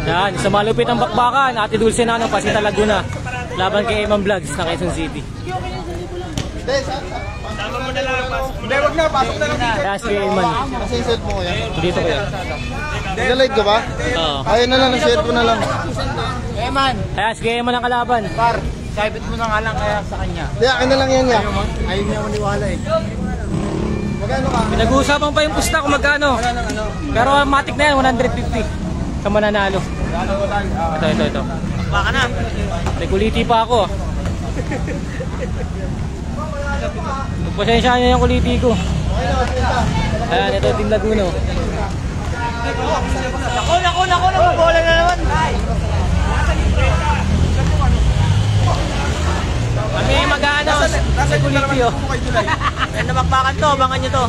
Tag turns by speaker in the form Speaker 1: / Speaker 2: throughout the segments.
Speaker 1: Yan, sa malupit ng bakbakan, Ate Dulce Nano, Pasita Laguna. Laban kay Eman Vlogs ng Quezon City.
Speaker 2: Sama mo na lang, pasok. Hindi, wag na, pasok na lang dito.
Speaker 1: Kaya si Eman.
Speaker 3: Kasi set mo yan.
Speaker 1: Dito ko yan.
Speaker 3: Nag-live ka ba?
Speaker 1: Oo.
Speaker 3: Ayun na lang, share ko na lang.
Speaker 4: Eman,
Speaker 1: Kaya si Eman ang kalaban.
Speaker 4: par, saibit mo na nga lang kaya sa kanya.
Speaker 3: Hindi, akin na lang yan ya.
Speaker 4: Ayaw niya maniwala eh.
Speaker 3: Magkano ka?
Speaker 1: Pinag-uusapan pa yung pusta kung magkano. Pero matik na yan, 150 sa mananalo. Ito.
Speaker 4: Baka na.
Speaker 1: May kuliti pa ako. Pasensya niya yung kuliti ko. Ayan, ito Team Laguna.
Speaker 4: Naku, bola na naman.
Speaker 1: Kami mag-ano sa kuliti oh.
Speaker 4: Yan na bakbakan to, abangan nyo to.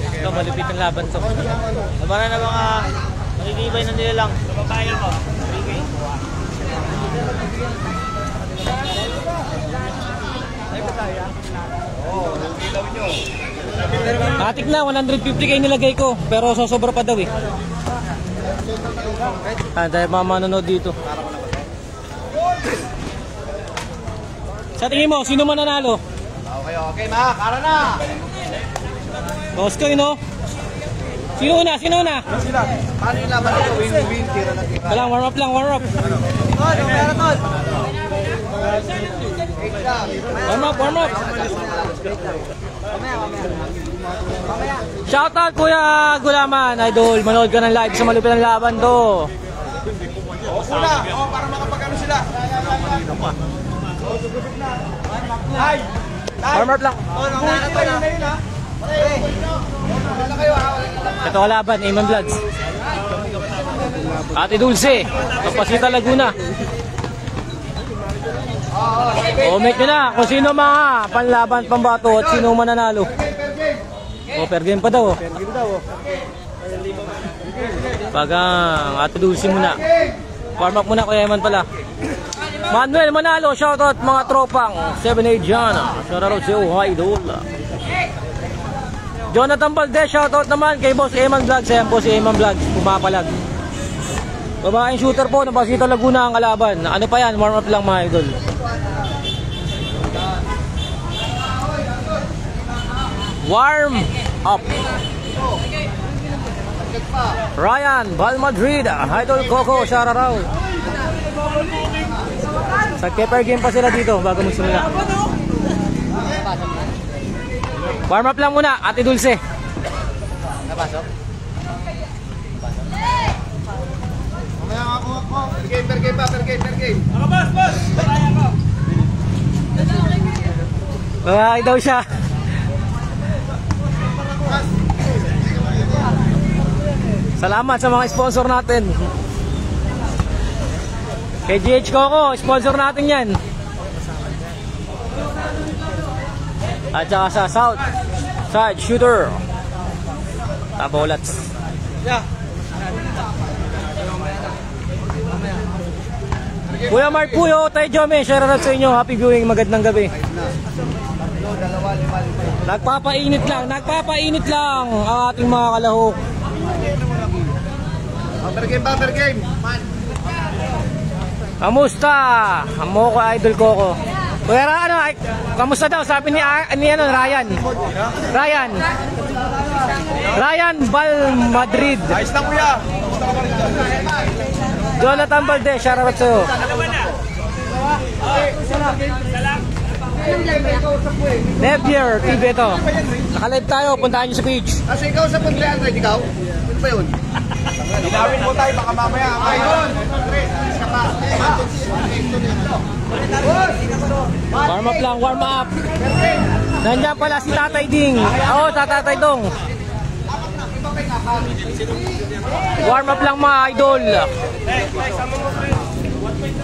Speaker 1: Ito, malupit ang laban to.
Speaker 4: Abangan na mga matitibay na nila lang.
Speaker 2: Babayan mo.
Speaker 1: Matik na, 150 kayo nilagay ko. Pero sosobra pa daw eh. Dahil mga manonood dito. Sa tingin mo, sino mananalo?
Speaker 4: Okay, ma, kara na.
Speaker 1: Bosco, no? Sino una?
Speaker 4: Paano yung laban ito? Win-win, tira na tira.
Speaker 1: Walang warm up lang.
Speaker 4: Tol, meron tol.
Speaker 1: Warm up. Shoutout Kuya Gulaman, idol. Manood ka ng live sa malupit ng laban to.
Speaker 2: Una, para makapag-ano sila. Ay!
Speaker 1: Warm up lang. Ito kalaban, Eman Vlogs. Ate Dulce, Pasita Laguna. Comment nyo na kung sino mga panlaban, pambato at sino mananalo. Per game pa daw. Pagang Ate Dulce muna. Warm up muna kay Eman pala. Manuel Manalo, shoutout mga tropang 7-8 dyan. Shoutout sa iyo, idol. Jonathan Valdez, shoutout naman kay Boss Eman Vlogs. Ayan po si Eman Vlogs, pumapalag. Babaeng shooter po, ng Pasita Laguna ang kalaban. Ano pa yan, warm up lang mga idol. Warm up. Ryan, Val Madrid, Idol Coco, shoutout. Sa keeper game pa sila dito bago magsimula. Warm up lang muna, Ate Dulce.
Speaker 4: Napasok?
Speaker 3: Mamaya nga ako. Per game.
Speaker 2: Ako, boss! Babayan ko.
Speaker 1: Babae daw siya. Salamat sa mga sponsor natin. Kay GH Coco, sponsor natin yan. At saka sa South Side Shooter Tabolats. Kuya Mark Puyo, Tay Jome, shoutout sa inyo. Happy viewing, magandang gabi. Nagpapainit lang ang ating mga kalahok.
Speaker 3: Per game.
Speaker 1: Kamusta? Amo ko Idol Coco. Kuya ano, kamusta daw? Sabi ni Ryan. Ryan Val Madrid.
Speaker 2: Ayos lang, kuya.
Speaker 1: Jonathan Valdez, shoutout sa'yo. Nevier TV ito. Nakalive tayo, puntahan nyo sa page.
Speaker 3: Kasi ikaw sa Punta Android, ikaw? Ano ba yun?
Speaker 2: Dinawin mo tayo, baka mamaya. Ayun!
Speaker 1: Warm up. Nandiyan pala si Tatay Ding. Oo, Tatay Dong. Warm up lang mga idol.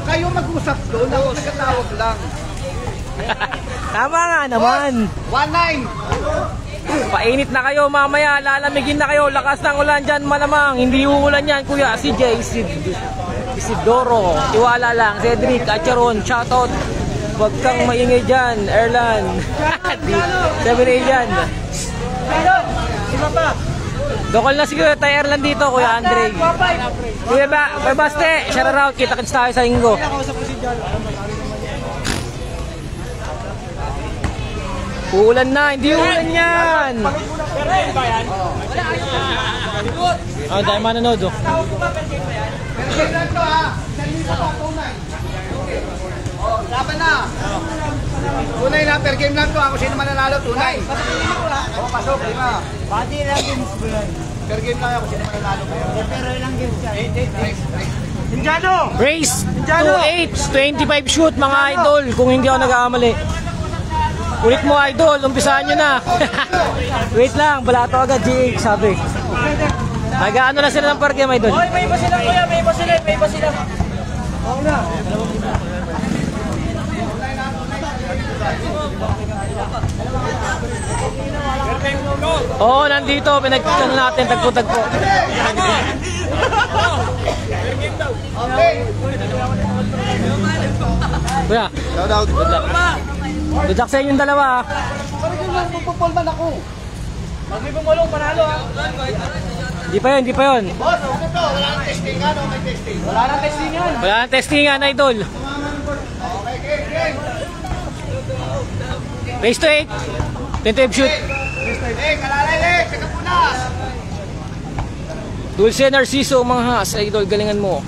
Speaker 3: Kayo mag-usap doon, ako nagkatawag lang.
Speaker 1: Tama nga naman.
Speaker 3: 1-9.
Speaker 1: Painit na kayo mamaya, lalamigin na kayo. Lakas ng ulan dyan malamang. Hindi uulan yan kuya. Si Jay, Isidoro, Tiwala lang, Cedric, Acharon, shoutout. Huwag kang maingay dyan, Erlan. 7-8 dyan. Dokol na si Kuya Erlan dito, Kuya Andre. Kuya Baste, shout out. Kita-kits tayo sa linggo. Uulan na, hindi uulan yan. Oh, dahil manonood oh.
Speaker 3: Pergame lang to ha. Oh, laban na. Tunay na, pergame lang to. Ako sino mananalo, tunay. Oh, pasok, lima.
Speaker 4: Pati lang games ko yan.
Speaker 3: Pergame lang ako sino mananalo.
Speaker 4: Pero ilang games yan?
Speaker 3: 8.
Speaker 4: Ninjano!
Speaker 1: Race 2-8, 25 shoot mga idol. Kung hindi ako nag-aamali. Ulit mo idol, umpisahan nyo na. Wait lang, balato agad GH sabi. Nag-ano na sila ng per game idol.
Speaker 4: Hoy, may iba sila kuya, may iba sila, may iba sila. Oo na.
Speaker 1: Oo, nandito, pinagkano natin, tagpo-tagpo. Kuya,
Speaker 3: Shout out.
Speaker 1: good luck. Good luck sa inyong dalawa.
Speaker 3: Pergame lang, magpupulman ako.
Speaker 4: Pag may bumulong, panalo ha.
Speaker 1: Hindi pa yun, hindi pa yun.
Speaker 3: Boss, ano to? Wala nang testing, ano? May testing.
Speaker 4: Wala nang testing yan.
Speaker 1: Wala nang testingan idol.
Speaker 3: Okay, game.
Speaker 1: Race to 8, 25 shoot.
Speaker 3: Kalalay, teka punas.
Speaker 1: Dulce Narciso, mga has, idol, galingan mo.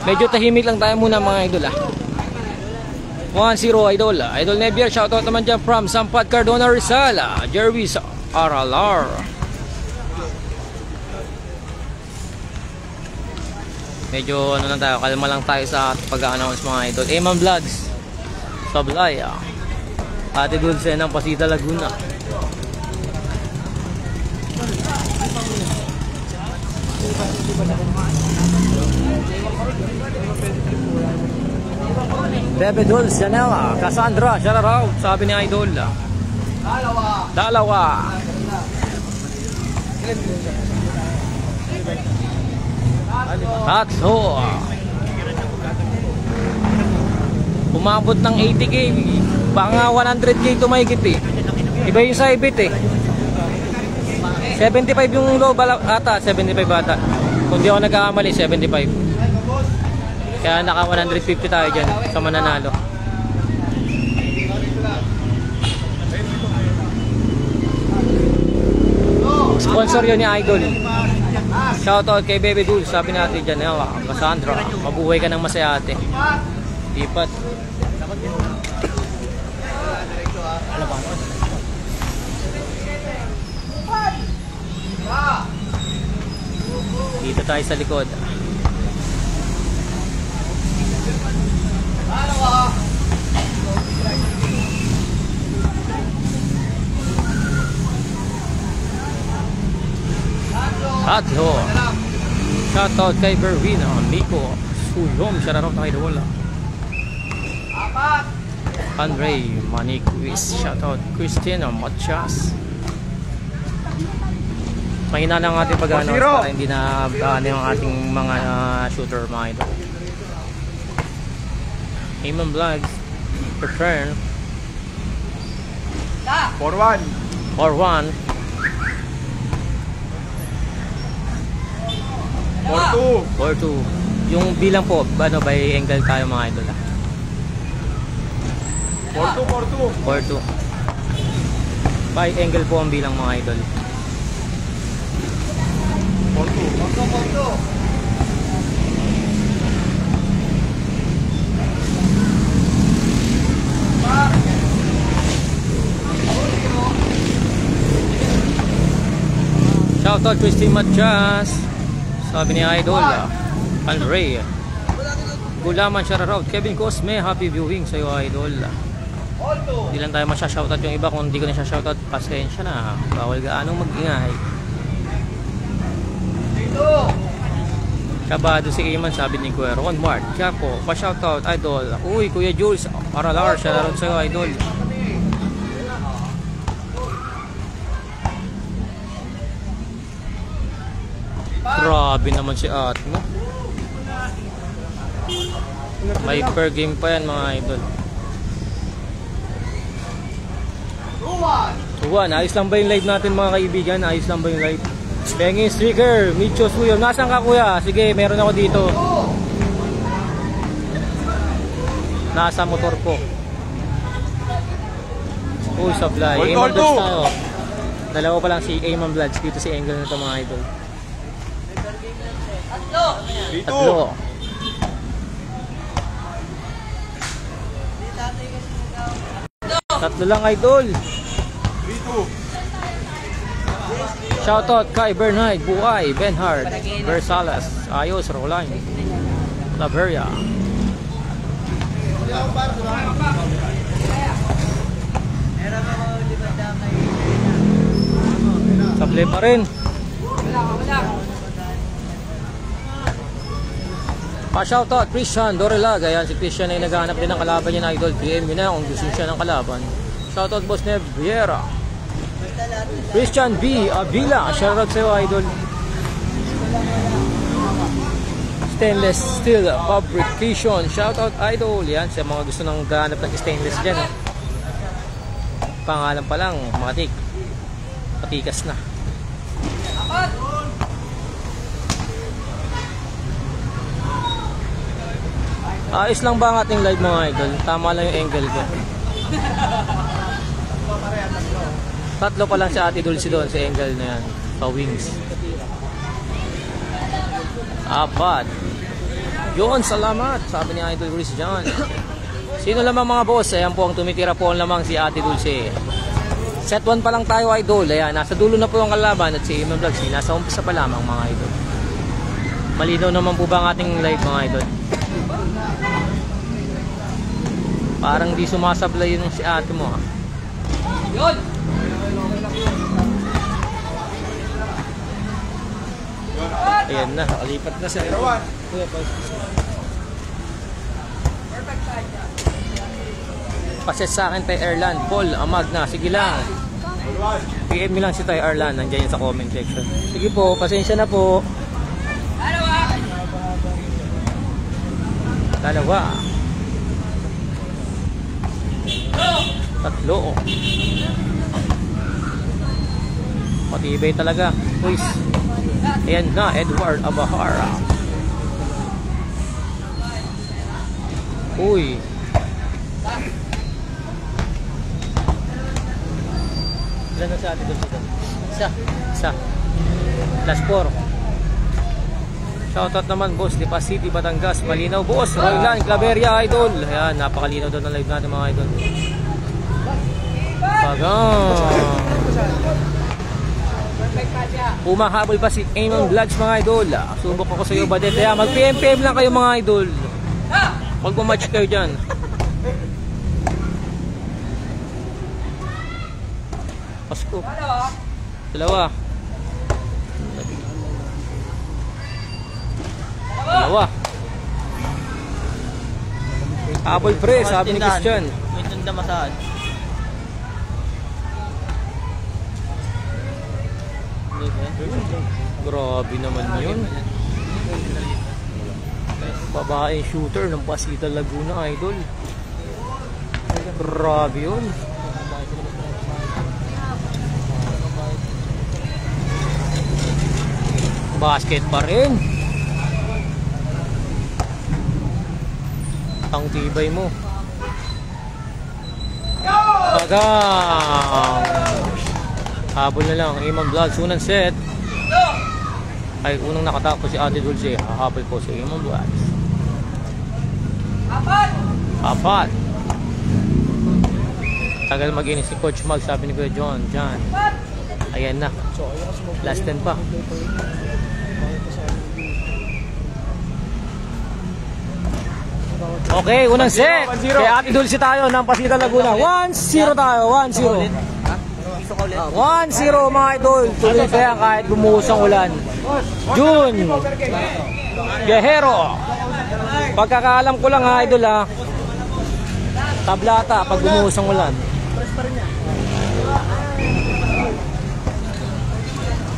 Speaker 1: Medyo tahimik lang tayo muna mga idol 1-0 idol. Idol Nebier, shoutout naman dyan from Sampat Cardona Rizal. Jervis Aralar. Medyo ano lang tayo, kalma lang tayo sa pag-announce mga idol. Eman Vlogs, Sablay, Ate Dulce ng Pasita Laguna. Bebe Dulce, Janela, Cassandra, shout out, sabi ni Idol. Dalawa. Tatlo. Umabot ng 80k, baka 100k tumahigit eh. Iba yung sa ibit eh. 75 yung low ata, 75 ata. Kung di ako nagkakamali, 75. Kaya naka 150 tayo dyan sa mananalo. Sponsor yun ni Idol. Shoutout kay Baby Dul. Sabi natin dyan, Cassandra, mabuhay ka ng masaya ate. Ipat. Dito tayo sa likod. Tatlo. Shoutout kay Bervina, Miko, Suyom, shoutout kay Dola. Andre, Maniquis, shoutout Christina Matias. Mahina lang ating pag-announce para hindi na yung ating mga shooter mga idol. Eman Vlogs, return
Speaker 2: 4-1.
Speaker 1: 4-1.
Speaker 2: 4-2.
Speaker 1: 4-2. Yung bilang po, ano, by angle tayo mga idol
Speaker 2: 4-2.
Speaker 1: 4-2. By angle po ang bilang mga idol.
Speaker 2: 4-2.
Speaker 1: Shoutout Christine Matias. Sabi ni Idol, Andre Gulaman, shoutout Kevin Cosme, happy viewing sa iyo Idol. Hindi lang tayo masya-shoutout yung iba. Kung hindi ko na siya-shoutout, pasensya na, bawal gaanong mag-ingay. Kabado si Iman, sabi ni Kuya Ron Mart Quiapo, pa-shoutout Idol. Uy, Kuya Jules Aralar, shoutout sa iyo Idol. Grabe naman si ate mo. May per game pa yan mga idol. 2-1. Ayos lang ba yung live natin mga kaibigan? Ayos lang ba yung live? Bengi Striker, Micho Suyo. Nasaan ka kuya? Sige, meron ako dito. Nasa motor ko. Uy, supply.
Speaker 2: All
Speaker 1: Aimon
Speaker 2: to.
Speaker 1: Bloods tayo. Dalawa pa lang si Aimon Bloods dito si Angle na ito mga idol. Tatlo. Tatlo lang idol.
Speaker 2: 3-2.
Speaker 1: Shoutout kay Bernard, Buhay, Benhard, Versalas, Ayos, Roline, Laveria. Supply pa rin. Pa-shoutout Christian Dorelag. Ayan si Christian ay naghahanap din ng kalaban niya na idol. PM nyo na kung gusto siya ng kalaban. Shoutout Boss Neb Viera. Christian B. Avila. Shoutout sa'yo idol. Stainless Steel Fabrication. Shoutout idol. Yan sa mga gusto nang gahanap ng stainless dyan. Pangalan pa lang. Matik. Patikas na. Ayos lang ba ang ating live mga idol? Tama lang yung angle ko. Tatlo pa lang si Ate Dulce doon sa angle na yan. Sa wings. Apat. Yun, salamat. Sabi ni Idol Chris John. Sino lamang mga boss? Ayan po ang tumitira po ang lamang si Ate Dulce. Set 1 pa lang tayo idol. Ayan, nasa dulo na po ang kalaban at si Imam Vlogs. Nasa umpisa pa lamang mga idol. Malinaw naman po ba ang ating live mga idol? Parang di sumasablay yun si ate mo ha. Yun! Ayan na, nakalipat na siya. Paset sa akin tayo Erlan, Paul, Amag na, sige lang. PM nyo lang si tayo Erlan, nandiyan yun sa comment section. Sige po, pasensya na po. Dalawa. Tatlo. Matibay talaga. Boys. Ayan na, Edward Abahara. Uy. Ilan na sa atin doon dito? Isa. Last 4. Shoutout naman boss, Lipa City, Batangas, malinaw boss, Roylan, Claveria, idol. Ayan, napakalinaw doon ang live natin mga idol. Pagang. Umahabol pa si Aimon Vlogs mga idol. Subok ako sa iyo Badet. Kaya mag-PM lang kayo mga idol. Magmamatch kayo dyan. Pasko. Dalawa. Habol pre, sabi ni Christian.
Speaker 4: May tanda masaan.
Speaker 1: Grabe naman yun. Babae shooter ng Pasita Laguna idol. Grabe yun. Basket pa rin. Ang tibay mo. Pagang. Habol na lang. Imam Vlogs. Unang set. Ay, unang nakatapos si Ate Dulce. Hahabol po si Imam Vlogs. Apat. Tagal mag-inis si Coach Mag. Sabi ni Kuya John. Ayan na. Last 10 pa. Okay, unang set. Kaya Ate Dulce tayo ng Pasita Laguna. 1-0 tayo. 1-0. 1-0 mga idol. Tuloy kaya kahit bumuhos ang ulan. June Guerrero. Pagkakaalam ko lang ha idol ha. Tablata pag bumuhos ang ulan.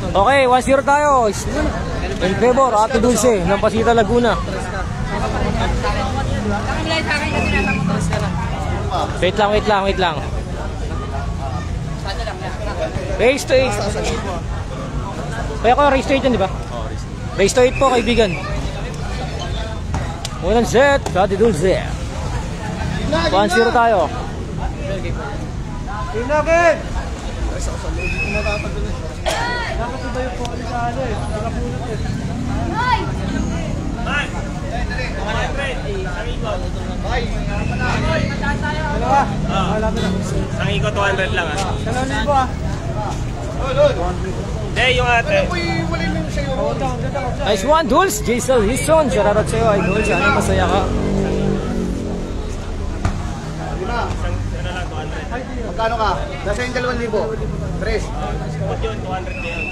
Speaker 1: Okay, 1-0 tayo. In favor, Ate Dulce ng Pasita Laguna. Wait lang. Face to face. Kaya ko race to 8 yan, di ba?
Speaker 2: Oo, risk.
Speaker 1: Race to 8 po, kaibigan. Unang set, Daddy Dulce. 1-0 tayo.
Speaker 4: Tinagin! Ay, sa kasalo, dito natatagal eh. Dapat iba yung poli sa ano eh. Nakapulot eh. Dalawa? Wala mo na.
Speaker 2: Ang iko 200 lang ah.
Speaker 4: 2,000 ah.
Speaker 2: Hindi, yung ate.
Speaker 1: Nice one, Dulce. Jason Hison. Shoutout sa'yo, Idol. Sana masaya ka.
Speaker 3: Magkano ka? Nasa yung 2,000. Tres.
Speaker 2: Yun, 200 na yun.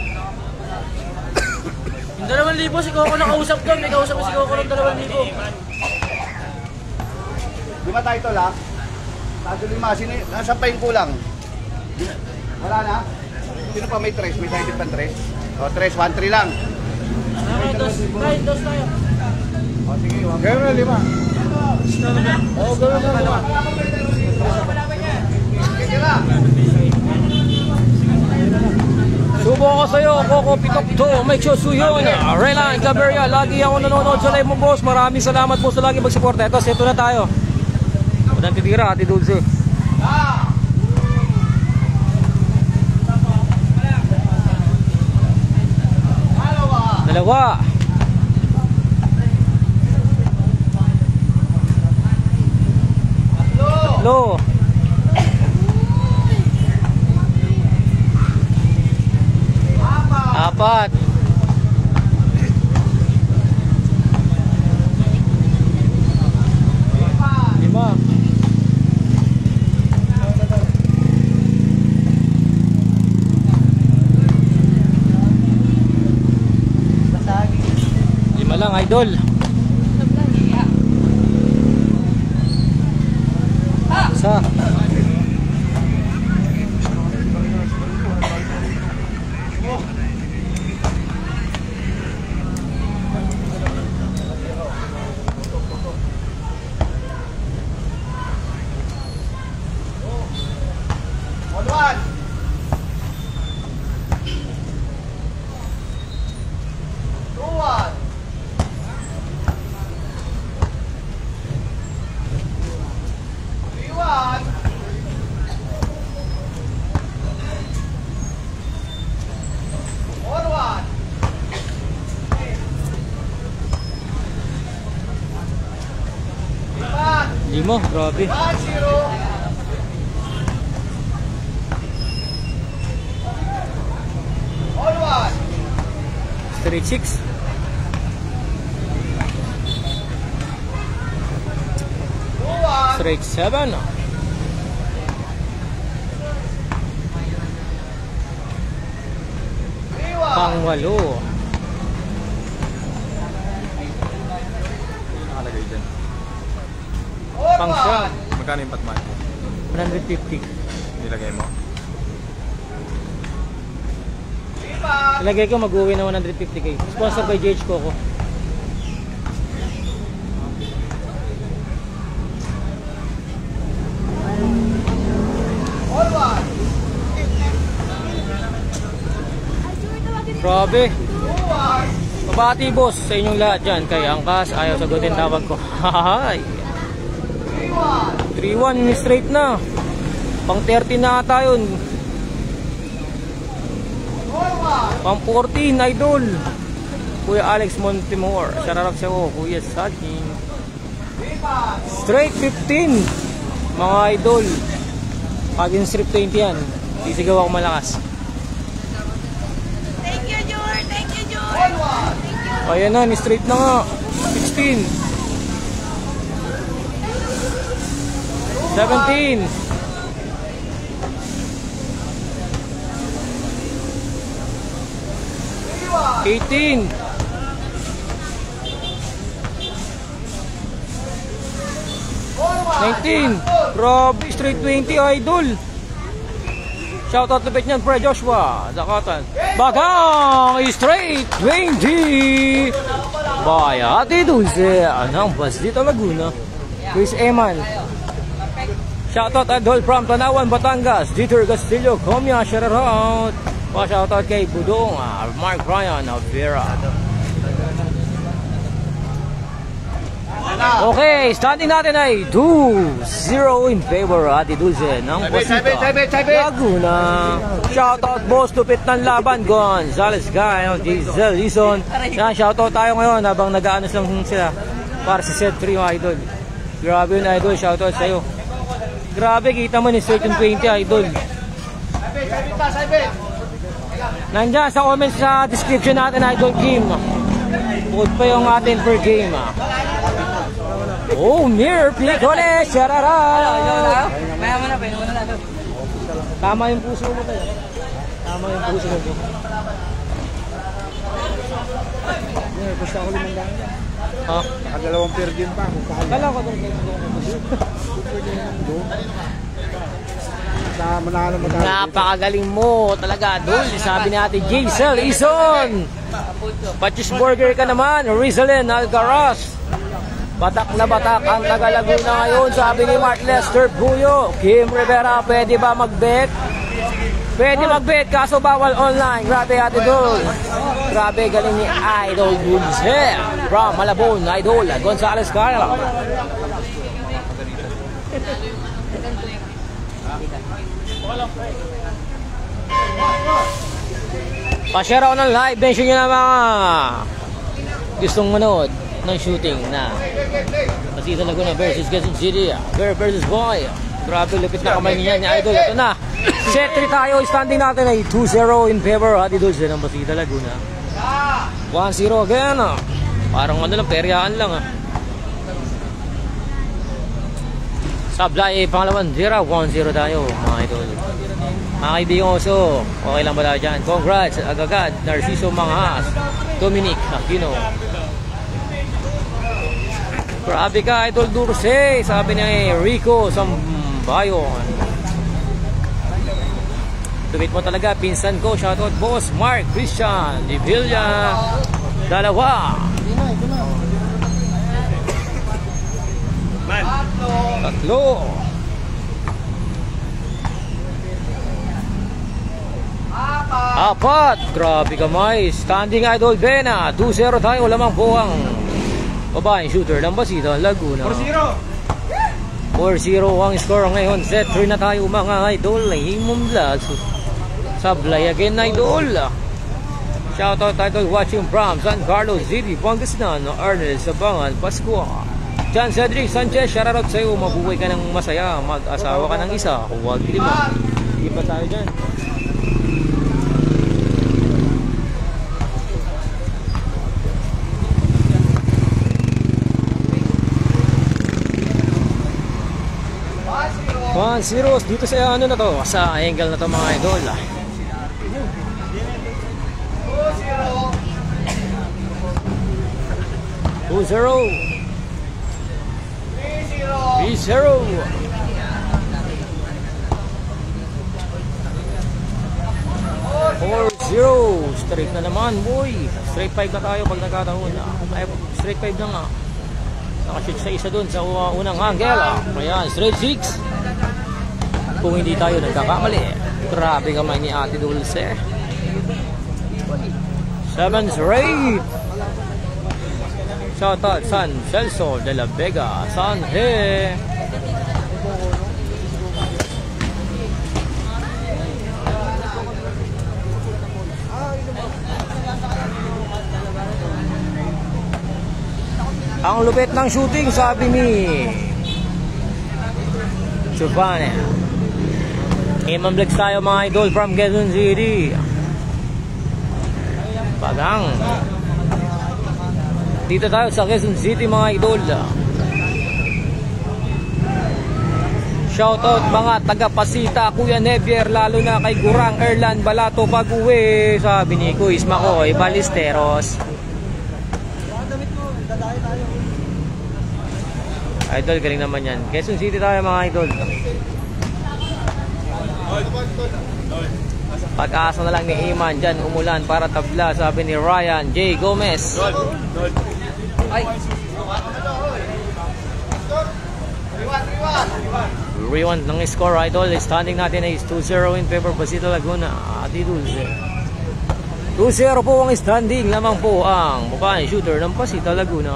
Speaker 1: Yung 2,000, si Coco nakausap doon. May kausap ko si Coco ng 2,000.
Speaker 3: Di ba title ha? Tato 5. Nasa pa yung kulang? Wala na? Sino pa may tres? May side pang tres? O tres, 1-3 lang.
Speaker 1: Dos tayo.
Speaker 3: O sige, wag.
Speaker 4: Gawin na 5.
Speaker 3: Oo, gawin mo na. Sige na.
Speaker 1: Subo ko sa'yo, Coco Pitokto, Mike Chosuyon, Relan Caberia, lagi ako nanonood sa live mo, boss. Maraming salamat po sa lagi magsuporta. Ito, seto na tayo. Walang titira, Ate Dulce. Dalawa. Tatlo. Apat. Lima. Lima lang, Idol. Isa. Lima, grabe. Straight 6. Straight 7. Pang-8.
Speaker 2: Nakalagay dyan.
Speaker 1: Pang-7.
Speaker 2: Magkano yung patman?
Speaker 1: 150.
Speaker 2: Nilagay mo?
Speaker 1: Ilagay ko mag-uwi na 150k. Sponsor by JH Coco. Grabe. Mabati boss sa inyong lahat dyan. Kay Angkas, ayaw sagutin tawag ko. Hahay. 3-1 straight na. Pang 30 na ata yun. Pang 14, Idol. Kuya Alex Montemor. Shoutout sa ko, Kuya Saking. Straight 15. Mga Idol. Pag yung strip 20 yan, sisigaw ako malakas.
Speaker 5: Thank you, Jor. Thank you, Jor. Thank you.
Speaker 1: Ayan na, ni-straight na nga. 16. 17. 18. 19. Grabe, straight 20, Idol. Shoutout to Petnyan, Pre Joshua Zakatan. Bagang straight 20 by Ate Dulce ng Basdita, Laguna. Chris Eman. Shoutout Idol from Tanawan, Batangas. Dieter Castillo, Comia, shoutout. Shoutout kay Budong, Mark Ryan of Vera. Okay, standing natin ay 2-0 in favor Ate Dulce ng Pasita Laguna. Shoutout boss, lupit ng laban, Gonzales Guy, Giselle Lison. Yan, shoutout tayo ngayon habang nag-aanos lang sila para sa set 3 mga idol. Grabe yun idol, shoutout sa'yo. Grabe, kita mo ni Certain 20 idol. Nandiyan sa comments sa description natin idol game. Bukod pa yung atin per game. Oh, mirror plate ulit! Sharara!
Speaker 5: Mayaman na, pwede mo na lang.
Speaker 1: Tama yung puso mo tayo. Tama yung puso mo.
Speaker 4: Basta ako 500.
Speaker 1: Ha?
Speaker 4: Nakadalawang pair din pa.
Speaker 1: Kala ko doon.
Speaker 4: Manalo mo tayo.
Speaker 1: Napakagaling mo talaga, Dul. Sabi ni Ate Giselle Ison. Patches Burger ka naman, Rizalyn Alcaraz. Batak na batak ang Taga Laguna ngayon, sabi ni Mark Lester Puyo. Kim Rivera, pwede ba mag-bet? Pwede mag-bet, kaso bawal online. Grabe Ate Dul. Grabe, galing ni Idol Dulce. From Malabon, Idol Gonzales Carla. Pa-share ako ng live, mention nyo na mga gustong manood ng shooting na Pasita Laguna versus Quezon City, Bear versus Boy. Grabe, lupit na kamay niya ni Idol. Ito na, set 3 tayo. Standing natin ay 2-0 in favor Ate Dulce ng Pasita Laguna. 1-0 again. Parang ano lang, peryaan lang. Sablay, pangalawan 0-1-0 tayo mga idol. Mga kaibigan oso, okay lang ba tayo dyan? Congrats, agagad, Narciso Manghas, Dominic Aquino. Grabe ka, Idol Dulce, sabi ni Rico Sambayon. Tumit mo talaga, pinsan ko, shoutout boss, Mark Christian, Di Villa, dalawa. Tatlo. Apat. Grabe kamay. Standing Idol Bena. 2-0 tayo. Lamang buwang babaeng shooter ng Pasita Laguna. 4-0 ang score ngayon. Set 3 na tayo mga idol. Himong vlogs. Sablay again idol. Shoutout idol watching from San Carlos City, Pangasinan. Arnel Sabangan, Pascua. John Cedric Sanchez, shoutout sa'yo. Mabuhay ka ng masaya. Mag-asawa ka ng isa. Huwag lima. Hindi pa tayo dyan. Zeros dito sa ano na to, sa angle na to mga idol. 2-0. 3-0. Straight na naman boy. Straight 5 na tayo pag nagkataon. Ay, straight 5 na nga. Nakashoot sa isa dun sa unang angle. Ayan, straight 6. Kung hindi tayo nagkakamali. Grabe kamay ni Ate Dulce. 7 straight. Shoutout San Celso de la Vega, San He. Ang lupit ng shooting, sabi ni Giovanni. Imamblex tayo mga idol from Quezon City. Pagang. Dito tayo sa Quezon City mga idol. Shoutout mga taga-Pasita, Kuya Nevier, lalo na kay Gurang Erlan Balato pag-uwi. Sabi ni Kuis Makoy Balisteros. Idol, galing naman yan. Quezon City tayo mga idol. Pag-asa na lang ni Iman dyan, umulan para tabla, sabi ni Ryan J. Gomez. Rewind ng score, idol. Standing natin ay 2-0 in favor Basita Laguna. Ate Dulce. 2-0 po ang standing. Lamang po ang babae shooter ng Basita Laguna.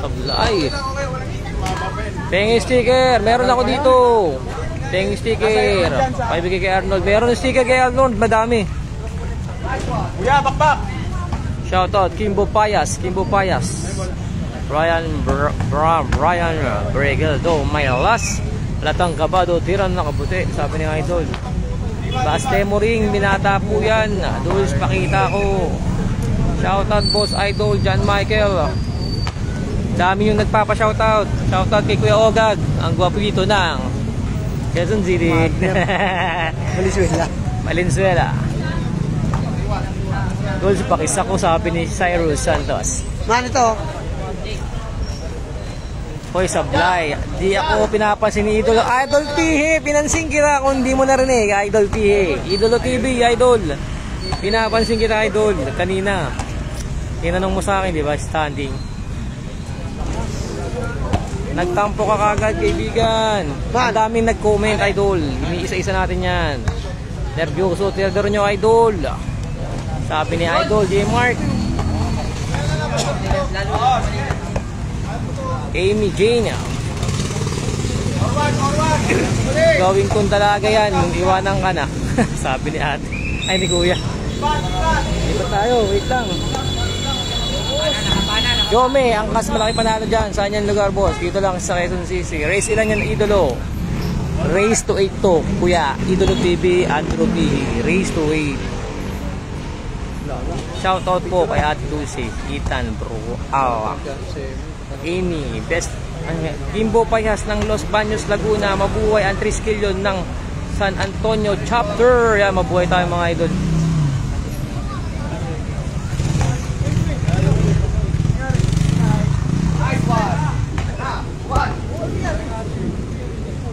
Speaker 1: Sablay. Pengi sticker. Meron ako dito. Pengi sticker. Paibigay kay Arnold. Meron ng sticker kay Arnold. Madami.
Speaker 4: Kuya, bakbak!
Speaker 1: Shoutout Kimbo Payas. Kimbo Payas. Brian Bregeldo. May last. Latang kabado. Tiran na kabuti. Sabi ni Idol. Baste mo ring. Minata po yan. Duls pakita ko. Shoutout Boss Idol John Michael. Dami yung nagpapa-shoutout. Shoutout kay Kuya Ogag. Ang gwapito ng Quezon City. Valenzuela. Duls pakisa ko, sabi ni Cyrus Santos.
Speaker 5: Man, ito.
Speaker 1: Hoy, sablay. Di ako pinapansin ni Idol. Idol PH, pinansing kita kung hindi mo narinig. Idol PH. Idolo TV, Idol. Pinapansin kita, Idol. Kanina. Tinanong mo sa akin, di ba? Standing. Nagtampo ka kagad, kaibigan. Ang daming nag-comment, Idol. Iniisa-isa natin yan. Nervyoso, tiyador nyo, Idol. Sabi ni Idol, J. Mark. Amy Jane. Gawin kong talaga yan, iwanan ka na. Sabi ni ate. Ay, ni kuya. Iba tayo, wait lang. Jome, ang mas malaki panalo dyan. Saan yan lugar, boss? Dito lang sa Quezon City. Race ilan yan, Idolo? Race to 8 to, kuya. Idolo TV, Andrew P. Race to 8. Shoutout po kay Ate Dulce, Ethan, bro. Amy, best Kimbo Payas ng Los Baños, Laguna. Mabuhay ang Triskelion ng San Antonio chapter. Yan, mabuhay tayo mga idol.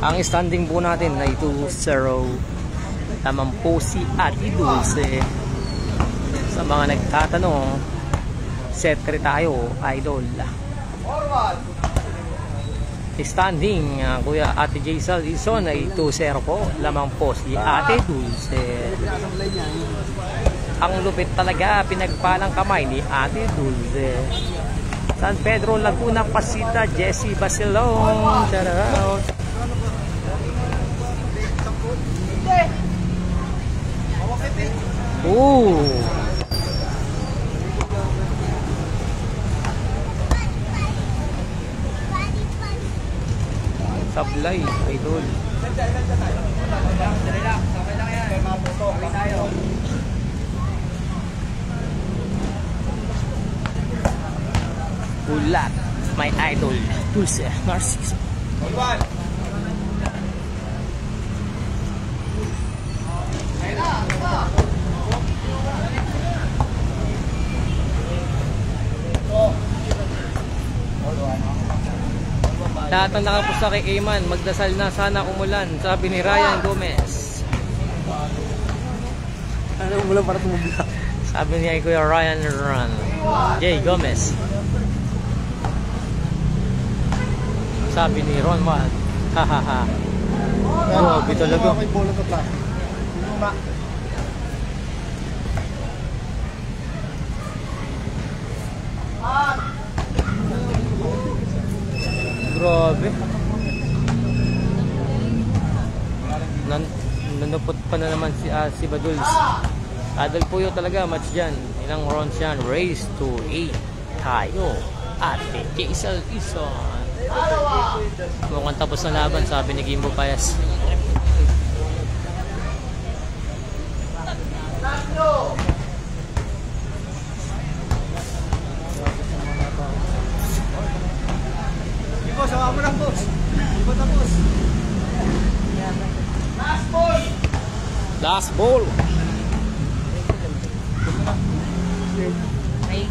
Speaker 1: Ang standing po natin ay 2-0. Tamang po si Ate Dulce. Sa mga nagtatanong, set 3 tayo, idol. Standing, Kuya Ate Jaisal Ison ay 2-0 po. Lamang po si Ate Dulce. Ang lupit talaga, pinagpalang kamay ni Ate Dulce. San Pedro, Laguna, Pasita, Jessie Basilong. Shout out. Ooh. Sablay, idol. Ulat, my idol, Dulce Narciso. Lahat ng nakapusta kay Eman, magdasal na sana umulan, sabi ni Ryan Gomez.
Speaker 5: Ano umulan para tumubla?
Speaker 1: Sabi niya Kuya Ryan J. Gomez. Sabi ni Ron Wad. Hahaha. Grabe talaga.
Speaker 4: May bola to pa.
Speaker 1: Grabe. Nanupot pa na naman si Baduls. Adal po yun talaga, match dyan. Ilang rounds yan. Race to 8 tayo. Ate Jaisal Ison. Mukhang tapos na laban, sabi ni Kimbo Payas.
Speaker 4: Sawa mo lang, boss. Iba tapos. Last ball.
Speaker 1: Last ball.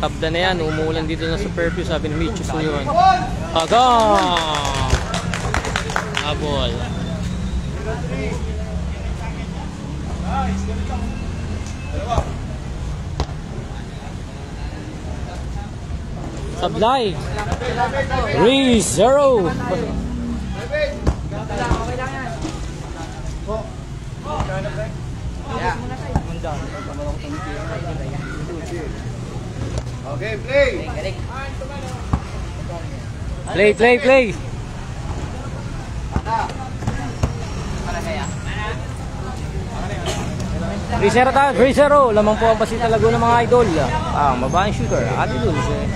Speaker 1: Tabla na yan. Umuulan dito na sa Fairview. Sabi ni Micho so yun. Agam! Abol. Sablay. 3-0.
Speaker 3: Yeah. Okay, play.
Speaker 1: Play. Three-zero tayo, 3-0. Lamang po ang Basita Laguna mga idol. Ang babaeng shooter, Ate Dulce.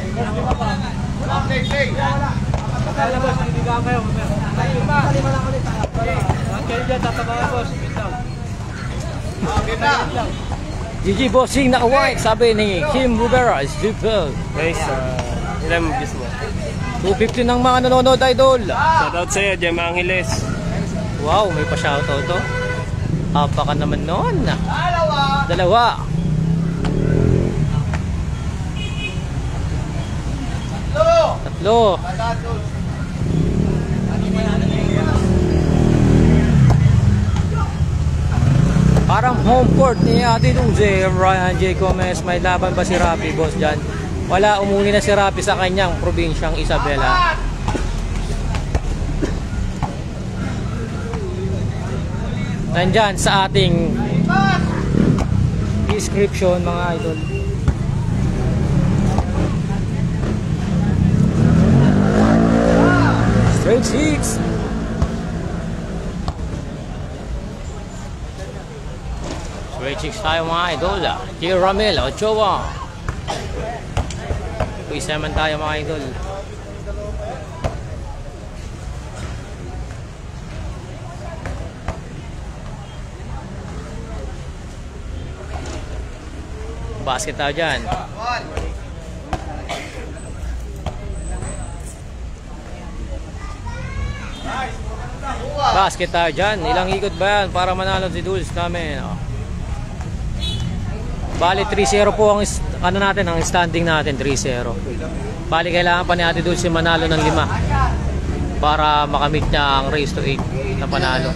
Speaker 3: Play.
Speaker 4: Kaya boss, hindi ka kayo. Kalima lang ulit. Kayo dyan, tatabangan boss.
Speaker 3: Okay na.
Speaker 1: GG Bossing naka-white, sabi ni Kim Rivera, super.
Speaker 5: Guys, ilan mo bis mo?
Speaker 1: 250 ng mga nanonood idol.
Speaker 5: Shoutout sa'yo, Jem Angeles.
Speaker 1: Wow, may pa-shoutout to. Apaka naman noon. Dalawa. Tatlo. Parang home court ni Ate Dulce. Ryan J. Gomez, may laban ba si Rapi, boss dyan? Wala, umuli na si Rapi sa kanyang probinsyang Isabela. Nandyan sa ating description mga idol. Straight six. Straight six tayo mga idol. J. Ramel Ochoa. Puisaman tayo mga idol. Basket tayo dyan. Basket tayo dyan. Ilang ikot ba yan para manalo si Dulce namin? Oh. Bali 3-0 po ang ano natin, ang standing natin 3-0. Bali kailangan pa ni Ate Dulce manalo ng 5 para makamit niya ang race to 8 na panalo.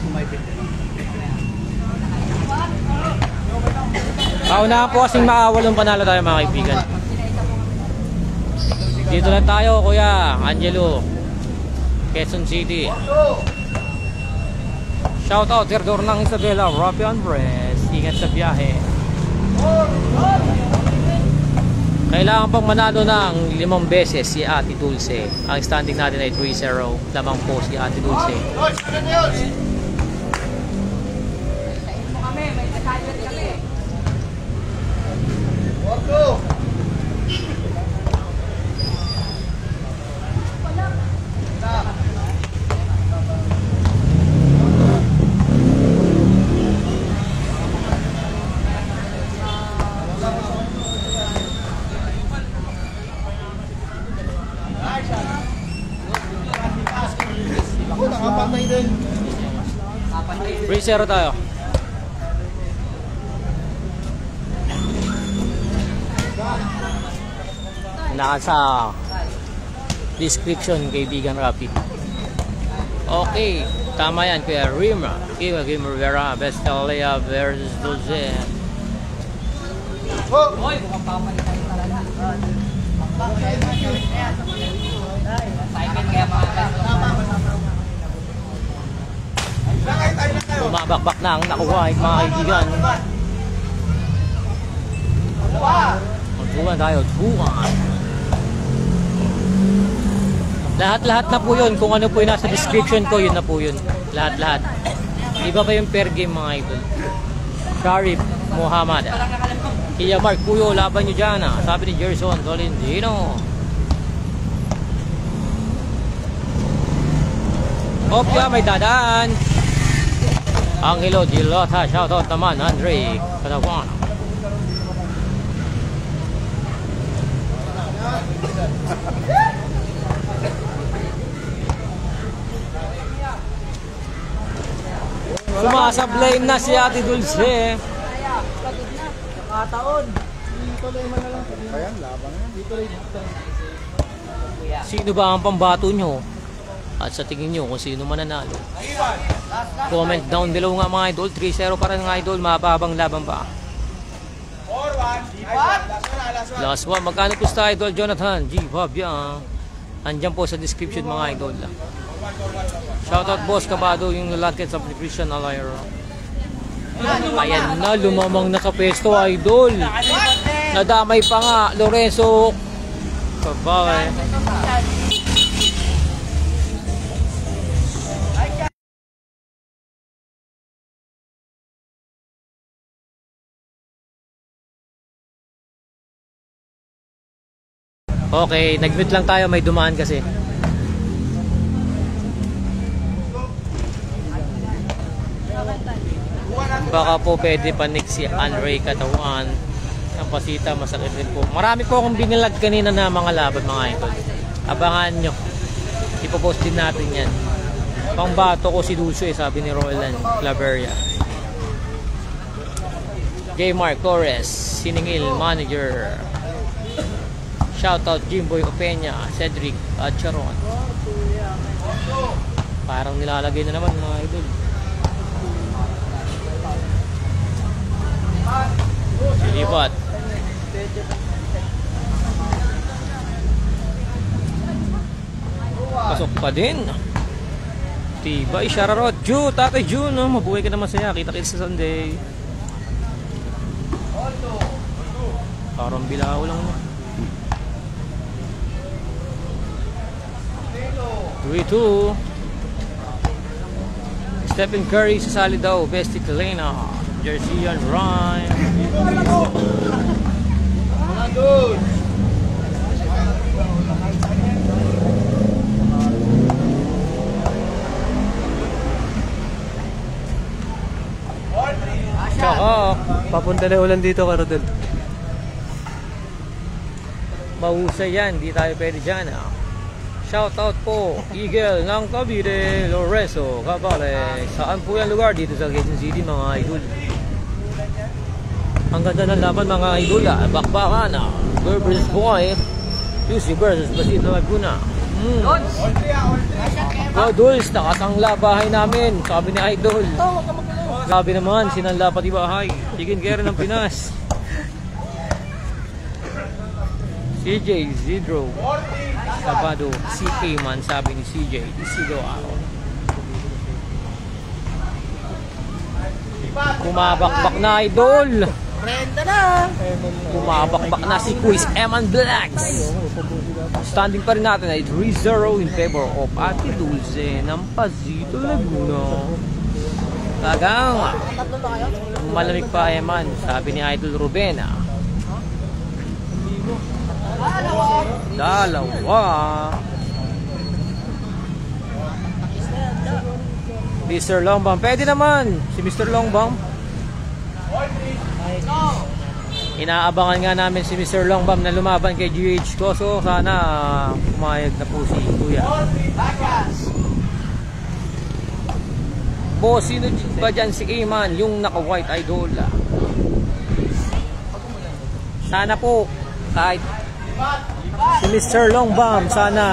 Speaker 1: Kaunahan po kasing makawalong panalo tayo mga kaibigan. Dito lang tayo Kuya Angelo, Quezon City. Shout out Tirador ng Isabela, Rapi Andres. Ingat sa biyahe. Kailangan pang manalo ng 5 beses si Ate Dulce. Ang standing natin ay 3-0. Lamang po si Ate Dulce.
Speaker 4: Nakapantay din.
Speaker 1: 3-0 tayo. Nasa description kaibigan Rapi. Okay, tama yan Kuya Rima. Kim Rivera, Best Alea versus Dulce. Bumabakbak na ang nakuha mga kaibigan. Magtuwan tayo, tuwan. Lahat-lahat na po yun. Kung ano po yung nasa description ko, yun na po yun. Lahat-lahat. Iba pa yung per game mga idol. Sharif Muhammad. Kia Mark Puyo, laban nyo dyan. Sabi ni Gerson Tolentino. Opya, may dadaan. Angelo Gilota, shoutout naman. Andre Katawana. Sumasablay na si Ate Dulce.
Speaker 4: Nakataon. Tuloy man na lang. Kaya labang yan. Dito rin.
Speaker 1: Sino ba ang pambato nyo? At sa tingin nyo kung sino mananalo? Comment down below nga mga idol. 3-0 pa rin mga idol. Mababang laban pa. 4-1. Last one. Magkano po sa idol Jonathan G. Fabian. Andyan po sa description mga idol. Shoutout boss Kabado yung lalakit sa Christian Alairo. Ayan na, lumamang na sa pwesto, idol. Nadamay pa nga, Lorenzo. Babae. Okay, nag-mute lang tayo, may dumaan kasi. Baka po pwede panik si Andre katawan. Ang pasita, masakit rin po. Marami po akong binilag kanina na mga laban, mga idol. Abangan nyo. Ipopost din natin yan. Pangbato ko si Dulce, sabi ni Roland Claveria. J. Mark Torres, Siningil Manager. Shoutout Jimboy Opeña, Cedric at Charon. Parang nilalagay na naman mga idol. Silipat. Pasok pa din. Tibay, Shararot. Ju, Tatay Ju, no? Mabuhay ka na masaya. Kita-kits sa Sunday. Parang bilao lang mo. 3-2. Stephen Curry sasali daw. Bestie Kalena. Jersey and Ryan. Tsaka
Speaker 4: Papunta na ulan dito, Karodel.
Speaker 1: mahusay yan. Di tayo pwede dyan. Shoutout po, Eagle ng Cavite, Lorenzo Cavale. Saan po yung lugar? Dito sa Quezon City, mga idol. Ang ganda ng laban, mga idol. Bakbakan, Girl vs. Boy. Lucy vs. Basito Laguna. Wow, Duls, nakasangla bahay namin. Sabi ni Idol. Grabe naman, sinanla pati bahay. Chicken carry ng Pinas. CJ Zidro Sabado, CK man, sabi ni CJ Isido ako. Kumabakbak na, Idol. Kumabakbak na si Quiz Eman Blacks. Standing pa rin natin ay 3-0 in favor of Ate Dulce ng Pasito Laguna. Tagang malamig pa, Eman, sabi ni Idol Ruben. Dalawa. Mr. Longbam, pwede naman si Mr. Longbam. Inaabangan nga namin si Mr. Longbam na lumaban kay GH ko. So sana pumayag na po si Kuya. Boss, sino ba dyan si Eman? Yung naka-white idol. Sana po kahit si Mr. Longbam, sana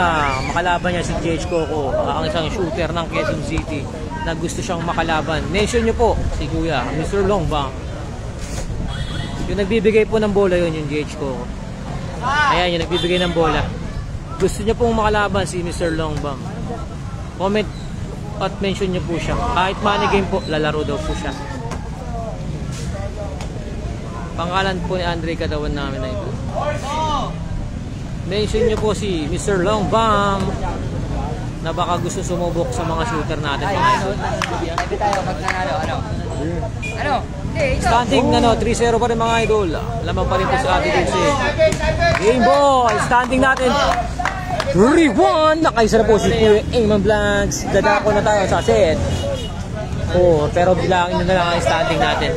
Speaker 1: makalaban niya si GH Coco, ang isang shooter ng Quezon City na gusto siyang makalaban. Mention nyo po si Kuya, Mr. Longbam. Yung nagbibigay po ng bola yun, yung GH Coco. Ayan, yung nagbibigay ng bola. Gusto niya pong makalaban si Mr. Longbam. Comment at mention nyo po siya. Kahit money game po, lalaro daw po siya. Pangalan po ni Andre katawan namin na ito. Mention nyo po si Mr. Longbam na baka gusto sumubok sa mga shooter natin, mga idol.
Speaker 6: Hindi tayo pag nanalo, ano? Ano?
Speaker 1: Standing 3-0 pa rin, mga idol. Lamang pa rin po sa ating Dulce. Game ball, standing natin 3-1. Nakaisa na po si Kuya Eman Blanks. Dadako na tayo sa set. Pero bilangin na lang ang standing natin.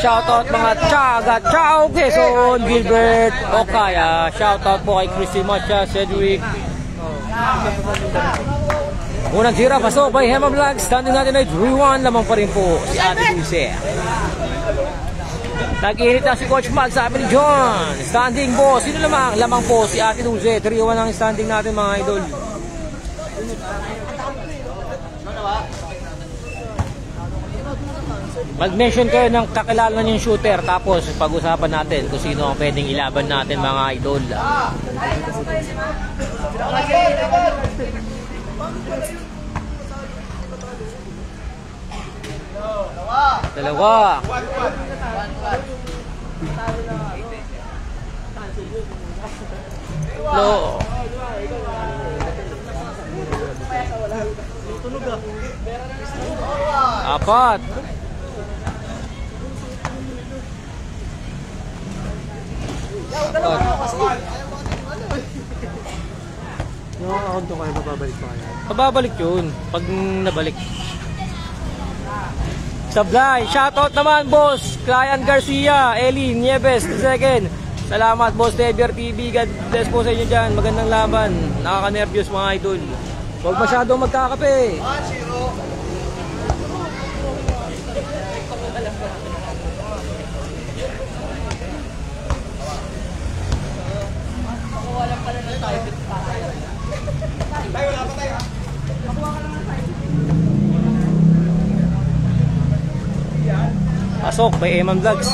Speaker 1: Shoutout mga Chaga Chao Quezon, Gilbert Okaya. Shoutout po kay Christy Macha, Cedric. Unang tira, pasok by Eman Blanks. Standing natin ay 3-1. Lamang pa rin po si Ate Dulce. Nag-init na si Coach Mag, sabi ni John. Standing po, sino lamang? Lamang po si Ate Dulce. 3-1 ang standing natin, mga idol. Mag-mention kayo ng kakilala niyong shooter, tapos pag-usapan natin kung sino ang pwedeng ilaban natin, mga idol. Dalawa. Lo. Apat.
Speaker 4: Yung account ko kayo, mababalik pa kaya.
Speaker 1: Mababalik yun pag nabalik. Sablay, shoutout naman boss Client Garcia, Eli Nieves II. Salamat boss Debier TV. God bless po sa inyo dyan. Magandang laban. Nakaka-nervyos mga idol. Huwag masyadong magkakape.
Speaker 3: 1-0.
Speaker 1: Pasok, may Eman Vlogs.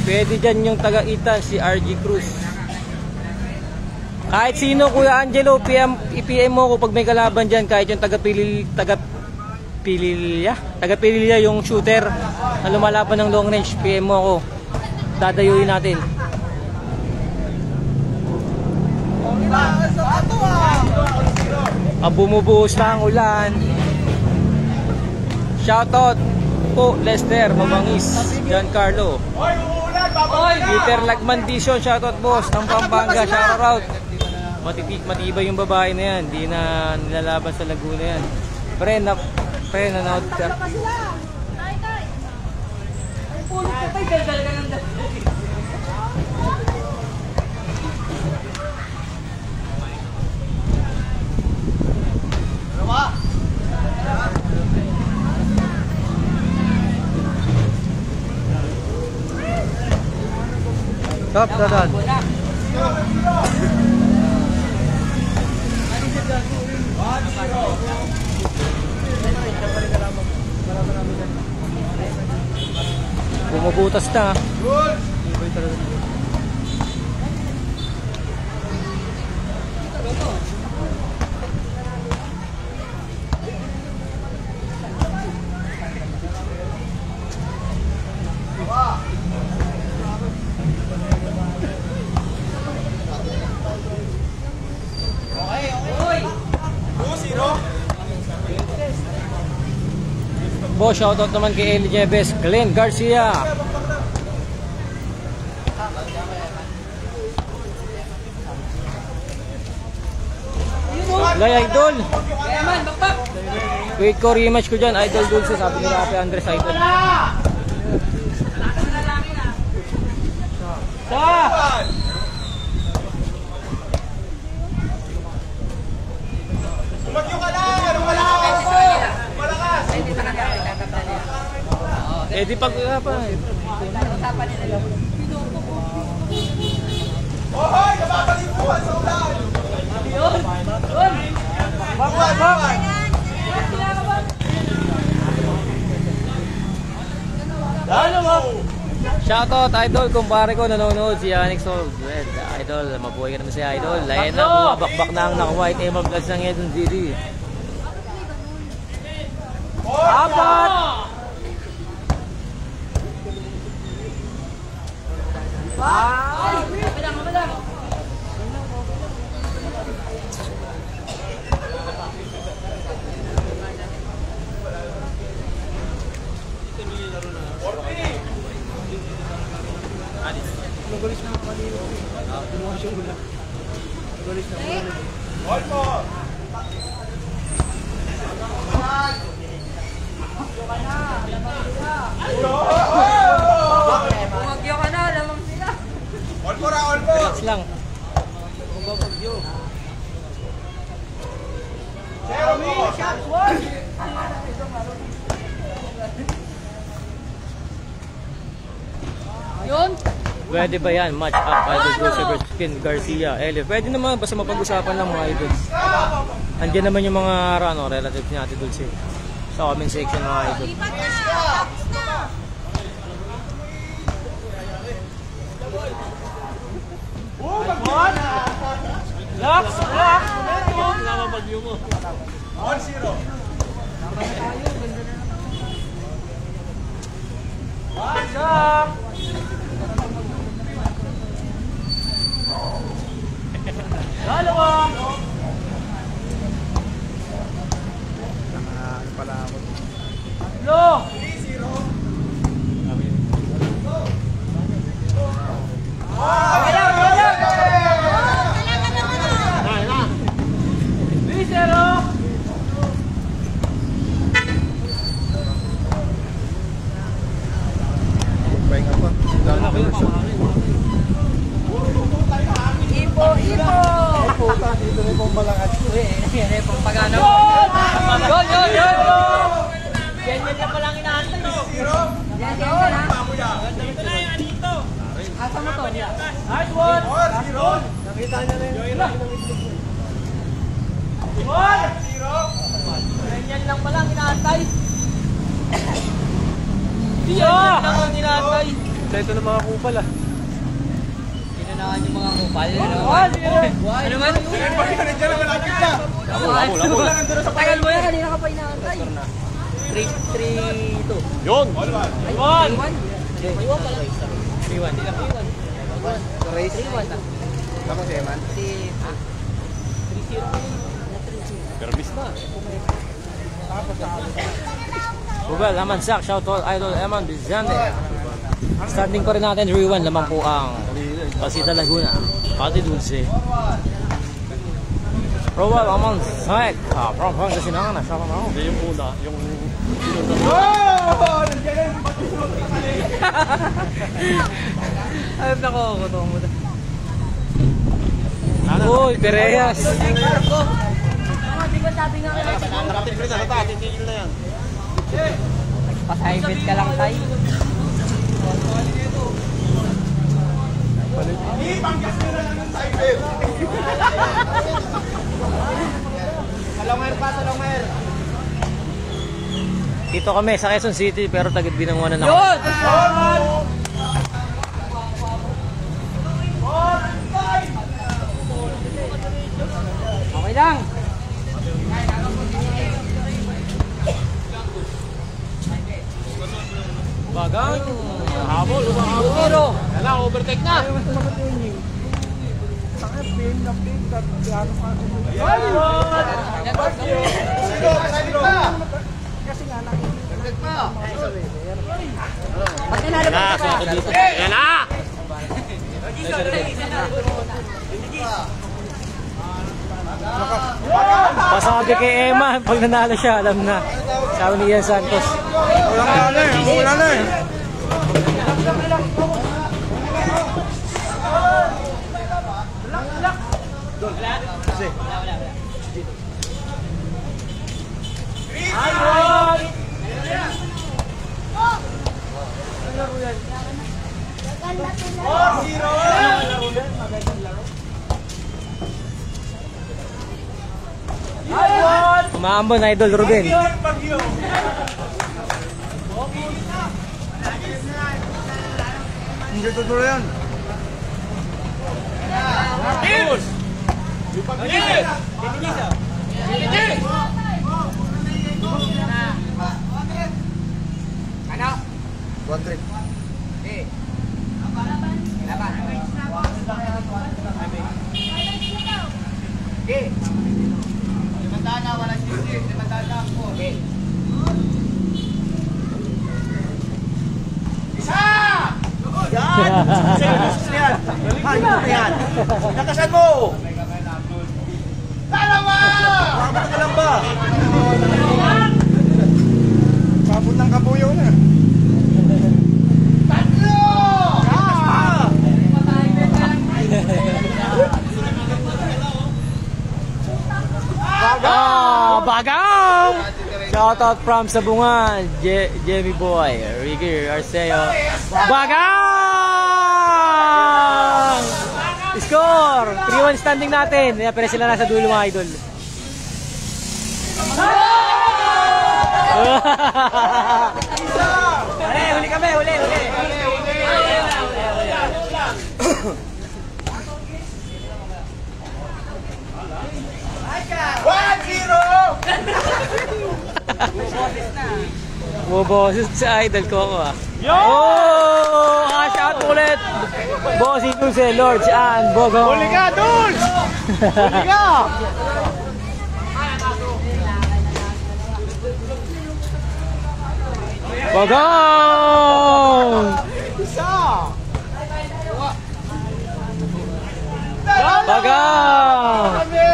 Speaker 1: Pwede dyan yung taga-itan, si RG Cruz. Kahit sino, Kuya Angelo, i-PM mo ko pag may kalaban dyan. Kahit yung taga-Pililya, yung shooter na lumalaban ng long range, PM mo ako. Dadayuin natin. Bumubuhos na ang ulan. Shoutout po Lester Mamangis, Giancarlo, Peter Lagman Vision, shoutout boss ng Pampanga, shoutout. Matibay yung babae na yan, di na nilalaban sa Laguna yan. Pre, nanood ka.
Speaker 4: Top, dadan.
Speaker 1: Bumubutas na. Boss, shoutout naman kay Eli Nieves, Glenn Garcia. Lay Idol. Wait ko rematch ko dyan, Idol Dulce, sabi ni Rafi Andres Idol. Eh di pag-usapan.
Speaker 3: Hoy! Nababalikuhan sa ulan! Bakit?
Speaker 1: Shoutout Idol, kumpare ko nanonood si Yannick Sol. Idol, mabuhay ka naman si Idol. Layan na, bumabakbak na ang naka-white Eman Vlogs ng Edon City. Apat!
Speaker 4: Nagulis na ako kanina. Emotion mo lang. Nagulis na ako.
Speaker 3: Hold mo!
Speaker 6: Bumagyo ka na, lamang sila.
Speaker 3: Hold mo ra, hold mo!
Speaker 1: Relax lang.
Speaker 6: Yun.
Speaker 1: Pwede ba yan? Match up Idol Dulce versus Ken Garcia. Pwede naman, basta mapag-usapan lang mga idols. Andiyan naman yung mga relatives ni Ate Dulce sa comment section mga idol. Relax! Relax!
Speaker 3: 1-0.
Speaker 2: Pahinga pa.
Speaker 6: Ipo, ipo!
Speaker 4: Puta, dito rin pong malakas.
Speaker 6: Yan eh, pang pagano. Yun, yun, yun! Ganyan na palang inaantay. Yan, yan ka na. Ito na yung anito. Asa mo to?
Speaker 1: Nice one!
Speaker 4: Nakita niya na yun.
Speaker 1: Ganyan lang pala ang inaantay. Ganyan lang ang inaantay.
Speaker 4: Ito na mga kupal ah.
Speaker 6: Pinanahan yung mga kupal. Ano man? Tagal mo yan, kanina ka pa inaantay. 3-3-2.
Speaker 5: Yun!
Speaker 1: One!
Speaker 6: 3-1 pala. 3-1. Hindi lang 3-1.
Speaker 3: Race.
Speaker 6: 3-1 na.
Speaker 3: Ako si Eman.
Speaker 6: Si... 3-0.
Speaker 5: Permis na.
Speaker 1: Well, Laman Sak, shout out Idol Eman Bizante. Standing pa rin natin, 3-1, lamang po ang Pasita Laguna, Pati Dulce. Rowell, Laman Sak, from Pangasinan na, shout out.
Speaker 5: Hindi yung una, yung...
Speaker 1: Ay, nako, kuto mo na. Uy, Pereyas.
Speaker 6: Di ba sabi nga pasahibit ka lang tayo.
Speaker 1: Dito kami sa Quezon City pero tagit binangunan ako.
Speaker 6: Yun! Okay lang.
Speaker 1: Bagang. Habol, umahabol.
Speaker 6: Pero,
Speaker 1: Wala, overtake na.
Speaker 4: Sakit, pin na pin. Gano'n ka. Kasi nga nakikita.
Speaker 6: pag tinalo
Speaker 5: Na,
Speaker 6: ka
Speaker 5: ako dito. Yan na!
Speaker 1: Pasabi kay Emma, pag nanalo siya, alam na. Sabi ni Ian Santos.
Speaker 4: Wala na eh.
Speaker 1: Umaambon, Idol Ruben.
Speaker 3: Hindi tutuloy yan.
Speaker 6: Ano?
Speaker 3: One trip.
Speaker 6: Eh. Laban. Eh.
Speaker 3: Limandaan na, wala sisi. Limandaan na ako.
Speaker 6: Eh.
Speaker 3: Isa! Yan! Success yan! Hangin na yan! Nakasan mo! Dalawa! Bakit ka lang ba?
Speaker 4: Sabot ng kabuyo na.
Speaker 3: Tatlo!
Speaker 1: Bagang! Shoutout from Sabungan, Jamie Boy, Ricky Arceo. Bagang! Score! 3-1 standing natin. Pero sila nasa dulo mga idol.
Speaker 6: Huli kami, huli.
Speaker 1: Buboses sa idol ko ako ah. Oh! Cash out ulit. Bossy Dulce, Lords and Bogong.
Speaker 3: Huli ka, Dulce! Huli ka!
Speaker 1: Bogong!
Speaker 3: Isa!
Speaker 1: Bogong!
Speaker 3: Kami!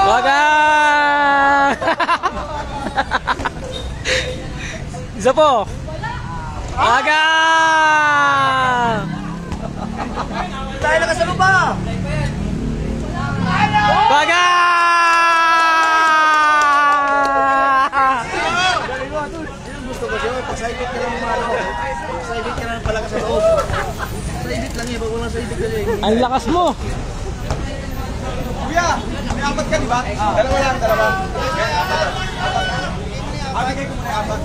Speaker 1: Bogong! Isa po. Bogong!
Speaker 3: Tayo na ka sa lupa! Gusto ko siya, pagsaibit ka lang mga ano. Pagsaibit ka lang pala ka sa loob. Pagsaibit lang eh, bago lang saibit ka lang.
Speaker 1: Ang lakas mo.
Speaker 3: Kuya, may apat ka, di ba? Dalawa lang, dalawa. Abigay ko muna yung apat.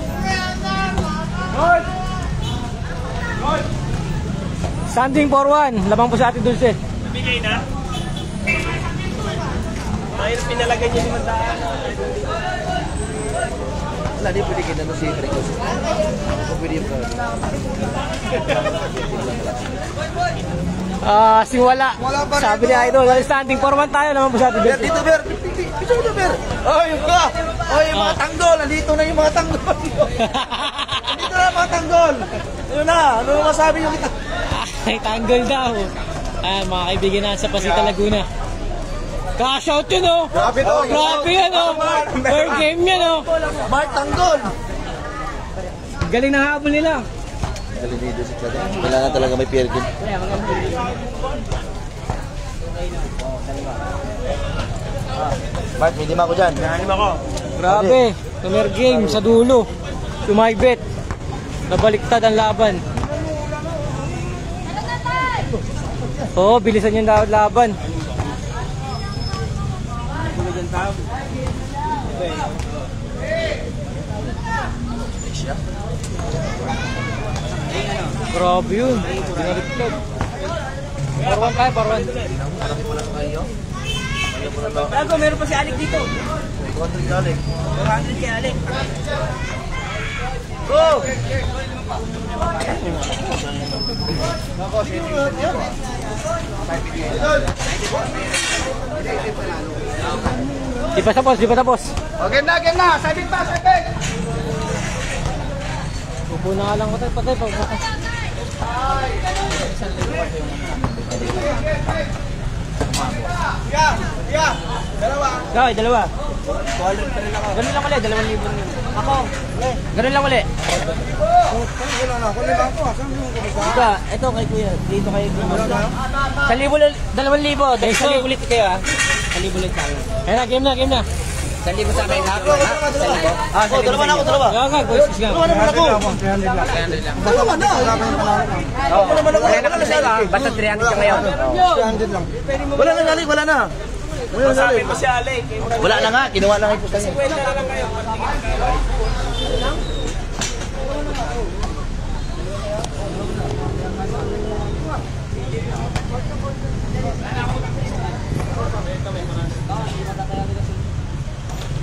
Speaker 3: Good! Good!
Speaker 1: Standing for one. Lamang po sa Ate Dulce.
Speaker 5: Bigay na. Mahirap pinalagay niya 500.
Speaker 3: Wala, di pwede kita si Rico. Pwede yung
Speaker 1: Singwala. Sabi ni Idol. Standing for one tayo. Lamang po sa Ate
Speaker 3: Ber,
Speaker 1: Dulce.
Speaker 3: dito Ber! Dito na Ber! Oh, yung ka! Oh, yung mga tanggol! Nandito na yung mga tanggol! Nandito na yung mga tanggol! Ano na? Ano masabi yung kita?
Speaker 1: Ay, tanggol daw. Ayan, mga kaibigan na sa Pasita Laguna. Cash out yun, oh.
Speaker 3: Grabe to.
Speaker 1: Grabe yan, oh. Fair game yan, oh.
Speaker 3: Mark Tanggol!
Speaker 1: Galing na habol nila.
Speaker 3: Galinido si Chad. Kailangan talaga may fair game. Mark, may lima ko dyan.
Speaker 5: Nahanim ako.
Speaker 1: Grabe. Fair game sa dulo. Sumaybet. Nabaliktad ang laban. Oo, bilisan yung laban. Grabe yun. Binaliktad. Parwan tayo, parwan.
Speaker 6: Bago, meron pa si Alec dito.
Speaker 3: 200 galing.
Speaker 6: 400 kay Alec.
Speaker 3: Go!
Speaker 1: Di pa tapos, di pa tapos.
Speaker 3: Okay na. Sabit pa, sabit!
Speaker 1: Upo na nga lang patay, patay.
Speaker 3: Yeah! Dalawa!
Speaker 1: Kaya, dalawa. Ganun lang ulit, 2,000. Ako, ganun lang ulit.
Speaker 3: Wala na, kung lima ko, saan yung kumisa?
Speaker 1: Ika, ito kay kuya, dito kay kuya. 2,000, 1,000 ulit kayo ah. 1,000 ulit sa akin. Kaya na, game na.
Speaker 6: 1,000 sa amin, ha?
Speaker 3: Oh, dalawa na ako, dalawa.
Speaker 1: Kaya boys, sige.
Speaker 3: Dalawa naman ako. Dalawa na.
Speaker 6: Wala na siya, basta 300 ka ngayon.
Speaker 3: 300 lang. Wala na, Alec, wala na.
Speaker 5: Sabi mo si Alec.
Speaker 3: Wala na nga, kinuha na nga yung pusta niya.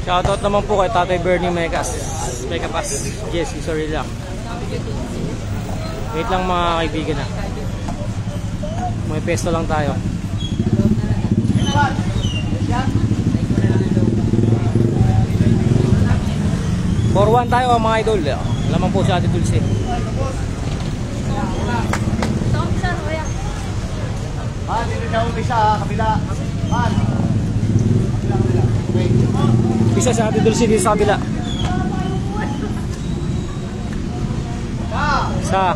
Speaker 1: Shoutout naman po kay Tatay Bernie Megas. Jesse, sorry lang. Wait lang mga kaibigan na. May pesto lang tayo. For one tayo mga idol. Lamang po sa Ate Dulce.
Speaker 3: Dito siya umpisa, kabila.
Speaker 1: Isa sa Ate Dulce dito sa kabila. Isa.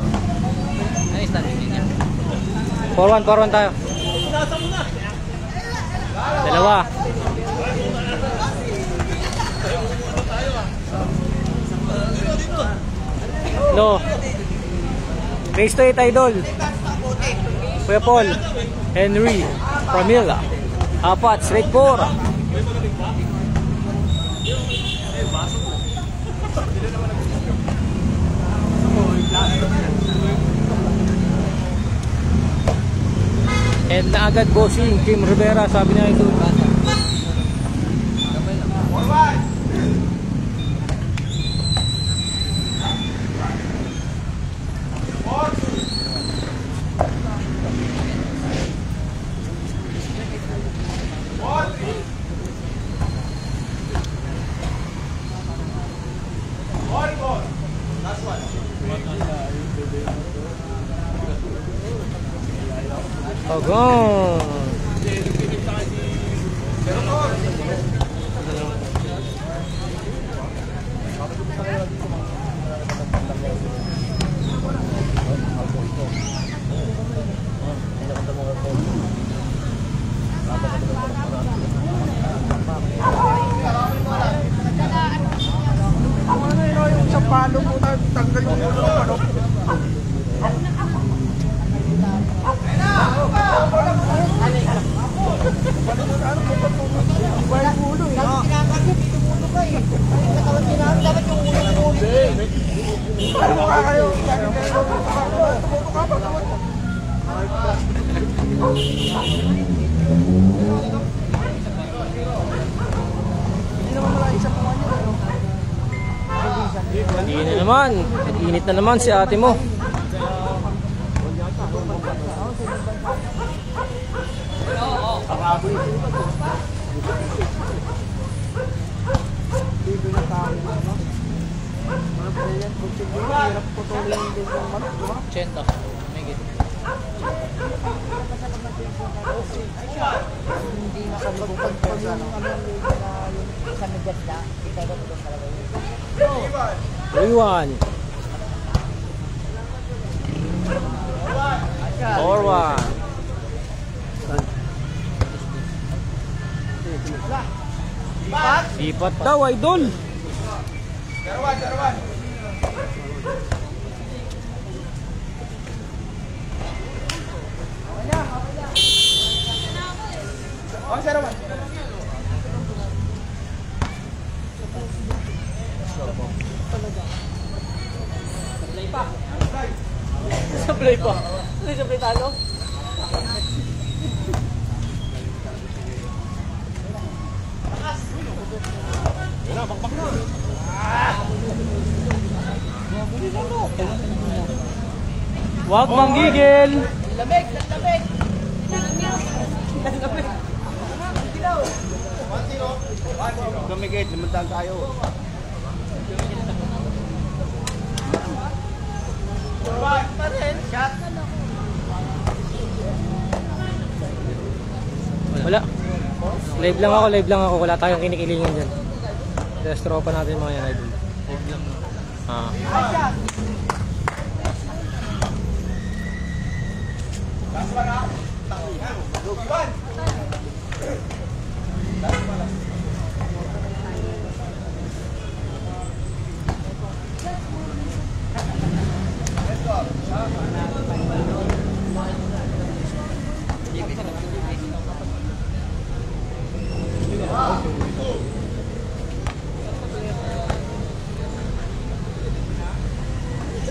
Speaker 1: For one tayo. Dalawa. No. Race to it, idol. Kuya Paul. Henry. Pramila. Apat. Straight 4. And na agad bossing Kim Rivera, sabi niya ito. Agong.
Speaker 4: Sa palo mo tayo, tanggal yung ulo ng manok.
Speaker 1: Hindi na naman. Init na naman si ate mo. Chento.
Speaker 6: Hindi nakalimutan ko yung sa Medjugorje, kita ko doon talaga yun.
Speaker 1: Iwan. Forward. Sipat daw, idol.
Speaker 6: Sablay pa. Hindi sablay talo.
Speaker 1: Wag manggigil.
Speaker 6: Lamig, lamig.
Speaker 3: Gamigit, limantan tayo.
Speaker 1: Wala. Live lang ako. Wala tayong kinikilingan dyan. Just tropa natin mga yan, idol. Ah.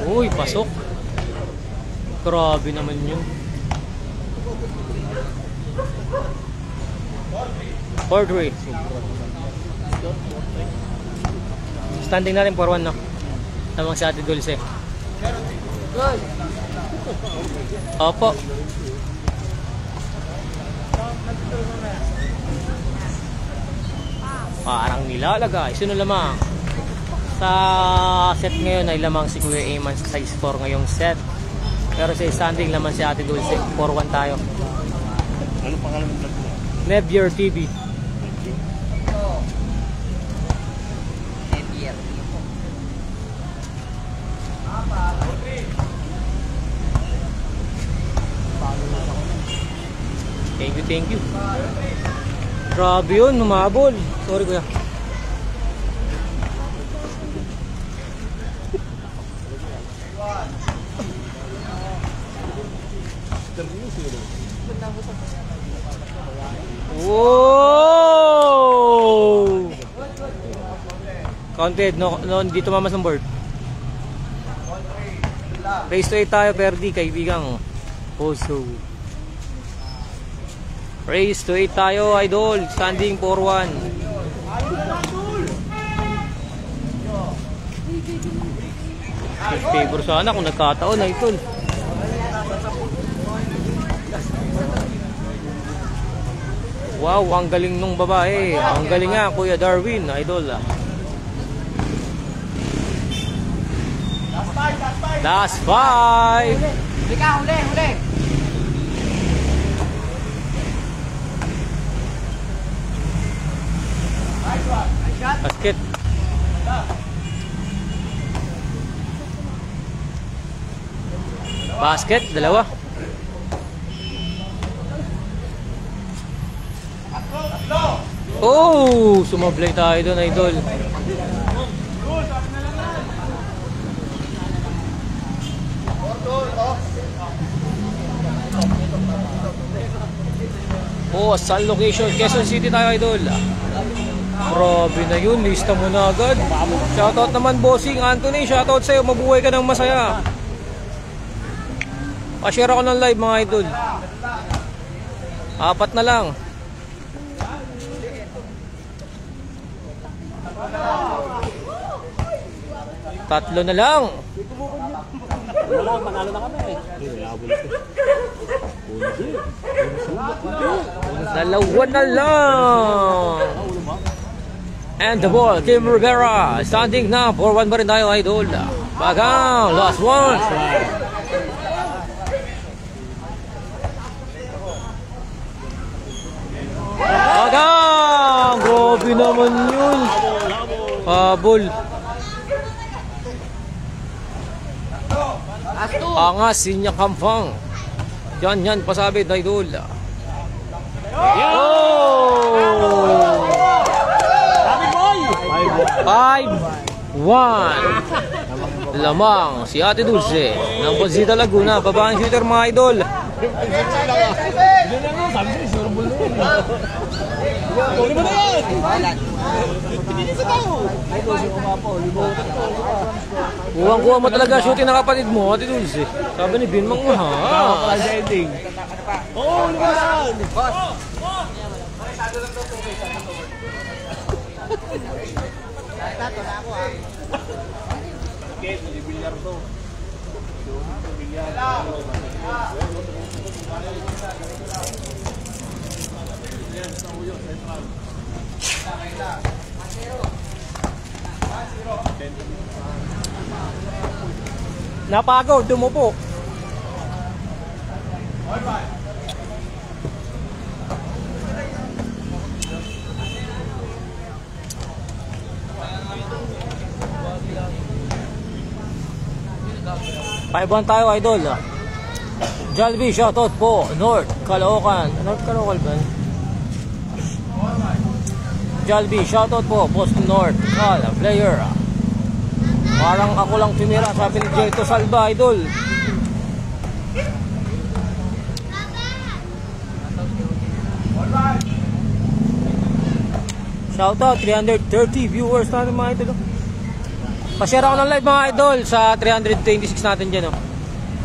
Speaker 1: Uy, pasok. Grabe naman yun. 4-3. Standing na rin 4-1, no? Tamang si Ate Dulce. Opo. Parang nilalagay. Sino lamang? Sa set ngayon ay lamang si Kuya Eman sa size 4 ngayong set. Pero sa standing lamang si Ate Dulce. 4-1 tayo.
Speaker 2: Ano pangalan ng vlog mo?
Speaker 1: Nebier TV. Thank you. Grabe yun, humabol. Sorry kuya. Wow! Counted, no, dito mamas ng board. Race to 8 tayo, Perdi, kaibigang. Puso. Race to 8 tayo, idol. Standing 4-1. Favor sana kung nagkataon, idol. Wow, ang galing nung babae. Ang galing nga, Kuya Darwin, idol. Last 5.
Speaker 6: Huli ka, huli.
Speaker 1: Basket. Basket, dalawa. Oh, sumablay tayo doon, idol. Oh, saan location? Quezon City tayo, idol. Grabe na yun, lista mo na agad. Shoutout naman, bossing Anthony. Shoutout sa'yo, mabuhay ka ng masaya. Pa-share ako ng live, mga idol. 4 na lang. Tatlo na lang.
Speaker 2: Panalo na kami.
Speaker 1: Dalawa na lang. And the ball, Kim Rivera. Standing na. 4-1 pa rin tayo, idol. Bagang, last one. Bagang! Grabe naman yun. Habol. Angas, Sinya Kampang. Yan, pasabit, idol. Oh! 5-1. Lamang si Ate Dulce ng Bonzita Laguna. Babaeng shooter, mga idol. Kuha mo talaga shooting na kapatid mo, Ate Dulce. Sabi ni Bin Mang ha.
Speaker 2: Oo, lumayan!
Speaker 1: Napagaw, dumupo. Paiban tayo, idol. Jalby, shoutout po. North Caloocan. North Caloocan ba? Jalby, shoutout po. Boston North. Player. Parang ako lang tumira, sabi ni Jeto Salva, idol. Shoutout, 330 viewers natin, mga idol. Pa-share ako ng live, mga idol, sa 326 natin dyan.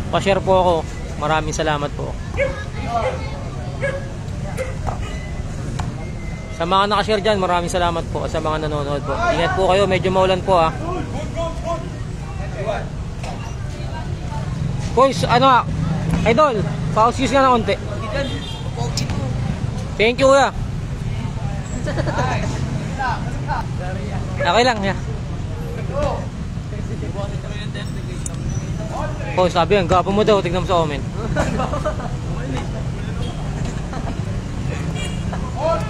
Speaker 1: Pa-share po ako. Maraming salamat po. Sa mga nakashare dyan, maraming salamat po. Sa mga nanonood po. Ingat po kayo, medyo maulan po ha. Boys, ano idol, pa-excuse ka na konti. Thank you, kuya. Okay lang, ya. Oh, sabi yan, gapo mo daw, tignan mo sa comment.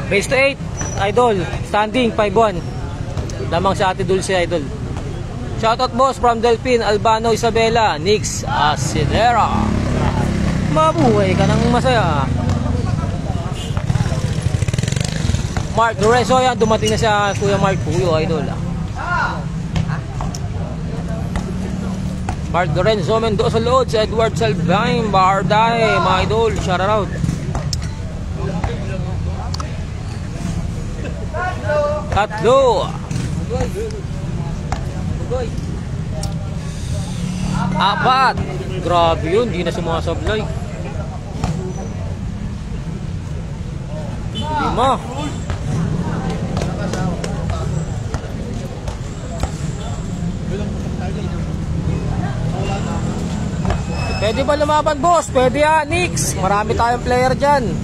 Speaker 1: Base to 8, idol, standing 5-1. Lamang sa Ate Dulce, idol. Shoutout boss from Delphin, Albano, Isabela, Nix, Asidera. Mabuhay ka ng masaya. Mark Lorenzo, yan, dumating na siya, Kuya Mark Puyo, idol. Mark Lorenzo, Mendoza Loads, Edward Salvain, Barday, mga idol, shout out. Tatlo. 4. Grabe yun, di na sumasablay. 5. Pwede ba lumaban, boss? Pwede yan, Nix. Marami tayong player dyan.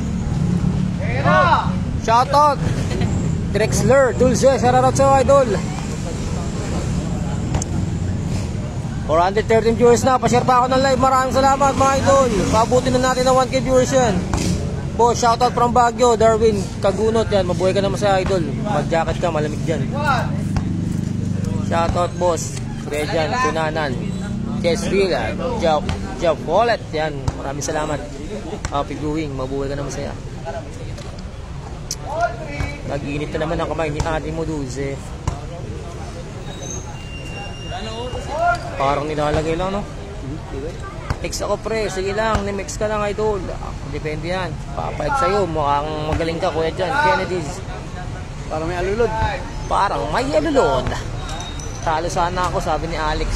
Speaker 1: Shoutout Drexler, Dulce, shoutout sa idol. 413 viewers na. Pa-share pa ako ng live. Maraming salamat, mga idol. Pabutin na natin ng 1K viewers yan. Boss, shoutout from Baguio, Darwin Kagunot yan. Mabuhay ka naman sa idol. Mag-jacket ka, malamig dyan. Shoutout boss. Rejan Kunanan. Kes Villa. Job Wallet. Yan. Maraming salamat. Happy viewing. Mabuhay ka na masaya. Nag-iinit na naman ang kamay ni ate mo, Dulce. Parang nilalagay lang, no? Mix ako, pre. Sige lang. Nimix ka lang, idol. Depende yan. Papayag sa'yo. Mukhang magaling ka, kuya dyan. Kennedy's.
Speaker 3: Para may alulod.
Speaker 1: Parang may alulod. Talo sana ako, sabi ni Alex.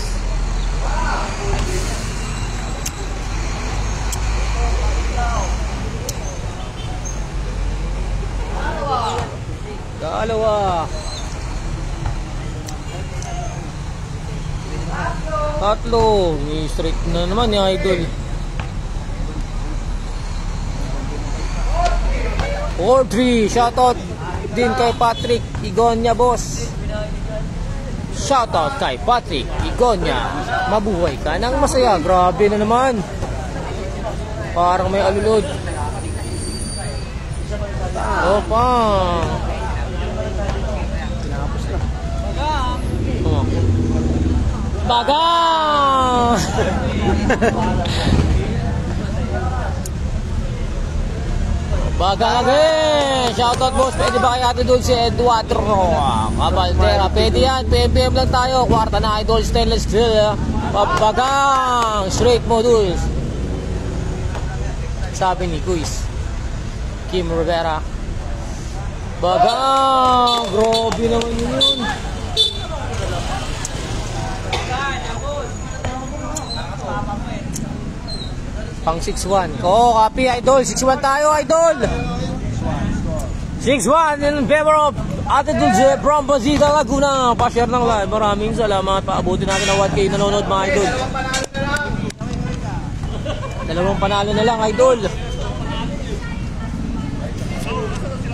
Speaker 1: Dalawa. Tatlo. Ni straight na naman ni idol. 4-3. Shoutout din kay Patrick Igonya, boss. Shoutout kay Patrick Igonya. Mabuhay ka nang masaya. Grabe na naman. Parang may alulod. Opa. Oh. Bagang! Bagang again! Shoutout boss, pwede ba kay Ate Dulce Eduardo Cabaldera? Pwede yan, PM lang tayo. Kwarta na idol, stainless steel. Bagang! Straight mo, Dulce. Sabi ni Kuis Kim Rivera. Bagang! Grabe naman yun. Pang 6-1. Oo, copy, idol. 6-1 tayo, idol. 6-1 in favor of Ate Dulce from Pasita, Laguna. Pa-share ng live. Maraming salamat. Paabutin natin ang 1K nanonood, mga idol. Dalawang panalo na lang, idol.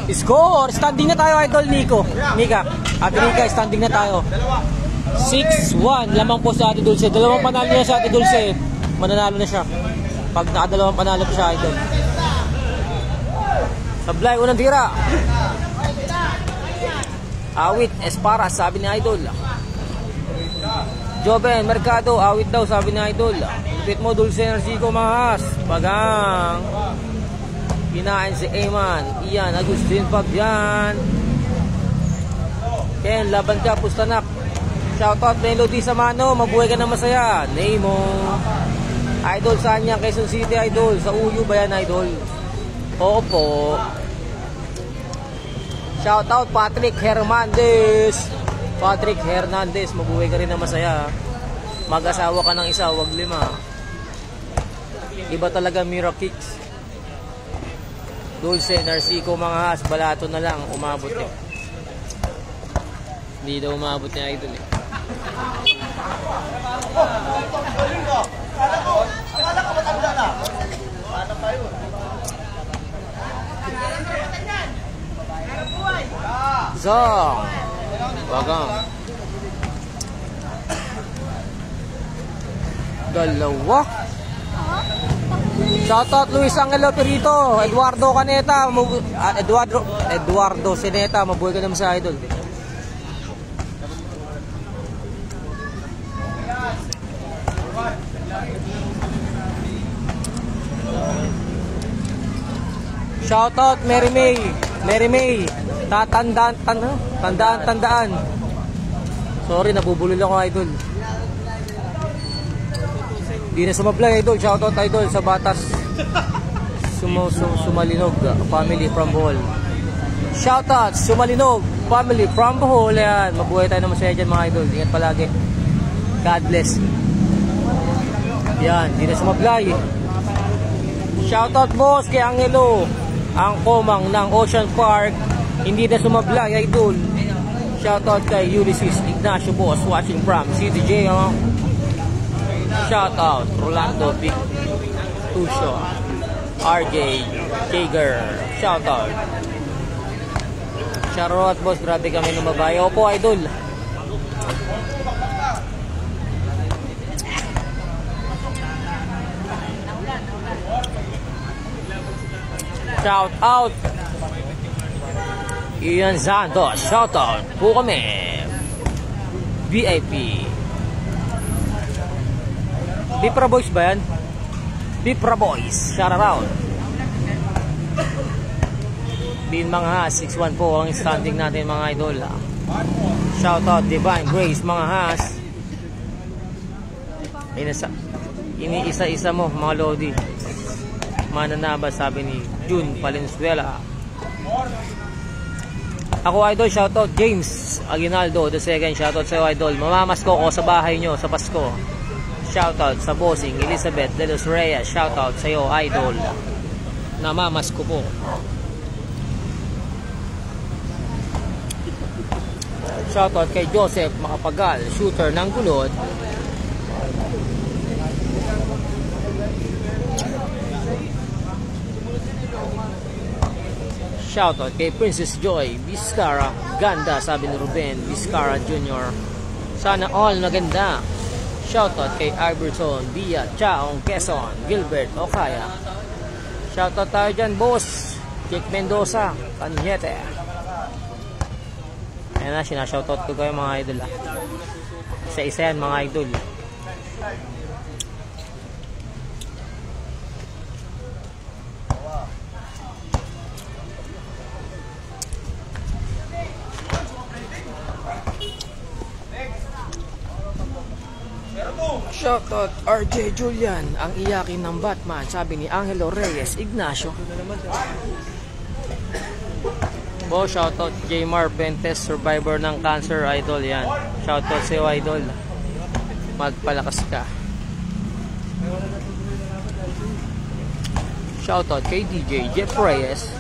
Speaker 1: Score! Standing na tayo, idol, Nico. Nika. Ate Nika, standing na tayo. 6-1. Lamang po sa Ate Dulce. Dalawang panalo na sa Ate Dulce. Mananalo na siya. Pag nakadalawang panalo pa siya, idol. Sablay, unang tira. Awit, Esparas, sabi ni idol. Joven, Mercado, awit daw, sabi ni idol. Lupit mo, Dulce Narciso, mahas. Bagang. Kinain si Eman. Ian, Agustin, Pagyan. Ken, laban ka, Pustanak. Shoutout, Melody Samano. Mabuhay ka na masaya. Nemo. Idol, saan yan? Quezon City, idol. Sa Uyo ba yan, idol? Oo po. Shoutout, Patrick Hernandez. Patrick Hernandez, mabuhay ka rin na masaya. Mag-asawa ka ng isa, wag 5. Iba talaga Mira Kicks. Dulce, Narciso, mga has, balato na lang. Umabot eh. Hindi daw umabot niya, idol eh.
Speaker 3: Akala ko matanda na. Paano pa yun?
Speaker 1: Zong. Bagang. Dalawa. Shoutout Luis Angelo Perito, Eduardo Caneta, Eduardo Sineta, mabuhay ka naman sa idol. Shoutout Mary May. Tandaan. Sorry, nabubulol ako, idol. Di na sumablay, idol. Shoutout, idol, sa Batas Sumalinog family from Bohol. Shoutout Sumalinog family from Bohol. Yan, mabuhay tayo na masaya dyan, mga idol. Ingat palagi. God bless. Yan, di na sumablay. Shoutout boss kay Angelo, ang komang ng Ocean Park. Hindi na sumablay, idol. Shoutout kay Ulysses Ignacio, boss, watching from CTJ. Shoutout Rolando Big Tusho, RJ Jager. Shoutout. Charot, boss, grabe kami ng babae. Opo, idol. Shout out Ian Santos, shout out po kami. VIP. Bipra Boys ba yan? Bipra Boys, shout out. Bin mga has, 6-1 po ang standing natin mga idol. Shout out Divine Grace mga has. Iniisa-isa mo mga Lodi. Mananaba sabi ni June Valenzuela. Ako idol, shoutout James Aguinaldo the second, shoutout sa iyo idol. Mamamasko ko sa bahay nyo sa Pasko. Shoutout sa bossing Elizabeth de los Reyes, shoutout sa iyo idol. Namamasko po. Shoutout kay Joseph Makapagal, shooter ng Gulod. Shoutout kay Princess Joy Vizcara, ganda sabi ni Ruben Vizcara Jr. Sana all maganda. Shoutout kay Iverson Villa Chaong Quezon, Gilbert Okaya. Shoutout tayo dyan boss Jake Mendoza Panyete. Ayan na, sinashoutout ko kayo mga idol isa-isa yan mga idol. Shoutout RJ Julian, ang iyakin ng Batman, sabi ni Angelo Reyes Ignacio. Bo, shoutout Jmar Pentes, survivor ng cancer idol yan. Shoutout sa iyo idol. Magpalakas ka. Shoutout kay DJ Jeff Reyes.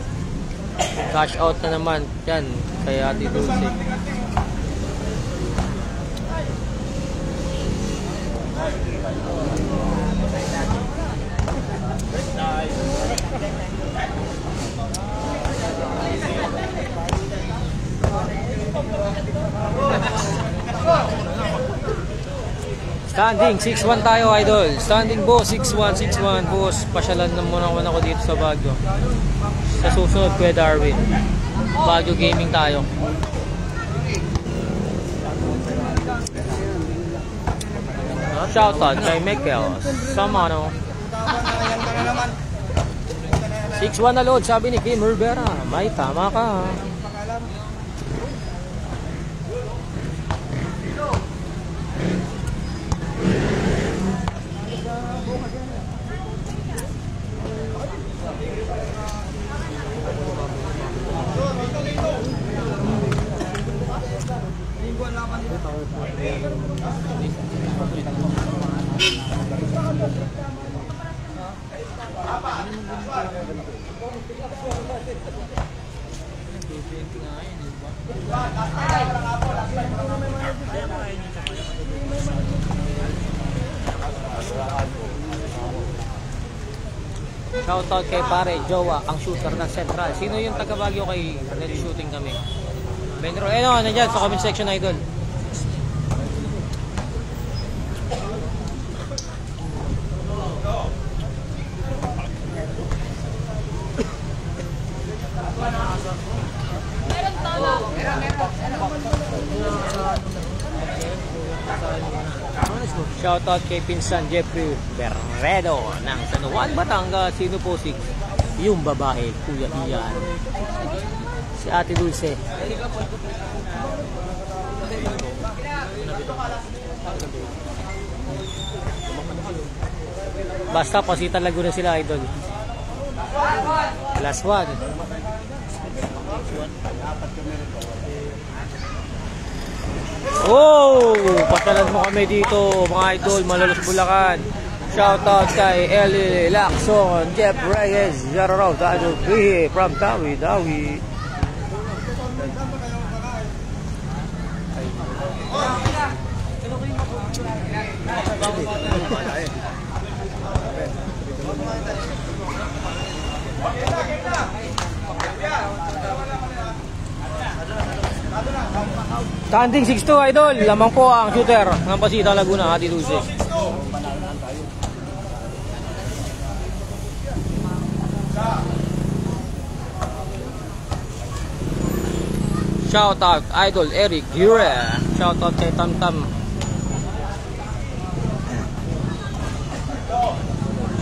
Speaker 1: Cash out na naman yan kay Ate Dulce. Standing 6-1 tayo idol. Standing boss 6-1 boss. Pasyalan na muna ako dito sa Baguio. Sa susunod Kuya Darwin. Baguio gaming tayo. Shoutout kay Michael Samano. 6-1 na load sabi ni Kim Rivera. May tama ka. Shoutout kay pare Jowa, ang shooter ng Central. Sino yung taga Baguio kay net shooting kami? Benro, nandyan sa comment section idol. Shoutout kay Pinsan Jeffrey Berredo ng San Juan, Batangas. Sino po si yung babae, Kuya Ian? Si Ate Dulce. Basta Pasita Laguna sila idol. Last one. Oh, patalan mo kami dito mga idol, Malolos Bulacan. Shoutout kay Eli Lacson, Jeff Reyes, Jararaw, Dado Bihi from Dawi. Standing 6-2 idol, lamang po ang shooter ng Pasita Laguna, Ate Dulce. Shout out idol Eric Gure. Shoutout kay Tam Tam.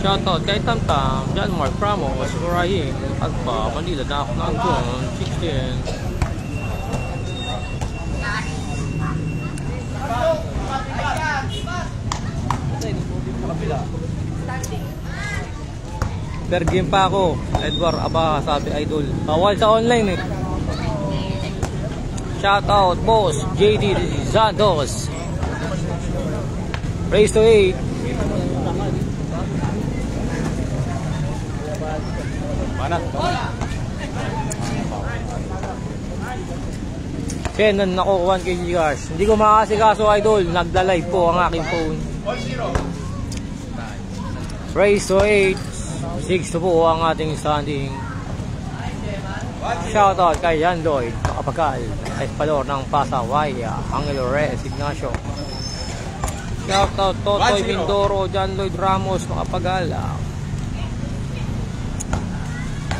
Speaker 1: Shoutout kay Tam Tam, John Mark Ramos, Ryan, Agpa, Manila, Dak, Nangkong, 16. Per game pa ako, Edward Aba, sabi idol. Bawal sa online eh. Shoutout boss JD Zandos. Race to 8. Mana? Kenan ako 1 kg cash. Hindi ko makasikaso idol, nagda-live po ang aking phone. Race to 8. 6 po ang ating standing. Shoutout kay Jan Lloyd, Kapakal, Espador ng Pasawaya, Angelo Reyes Ignacio. Shoutout Totoy Mindoro, Jan Lloyd Ramos, Kapakal.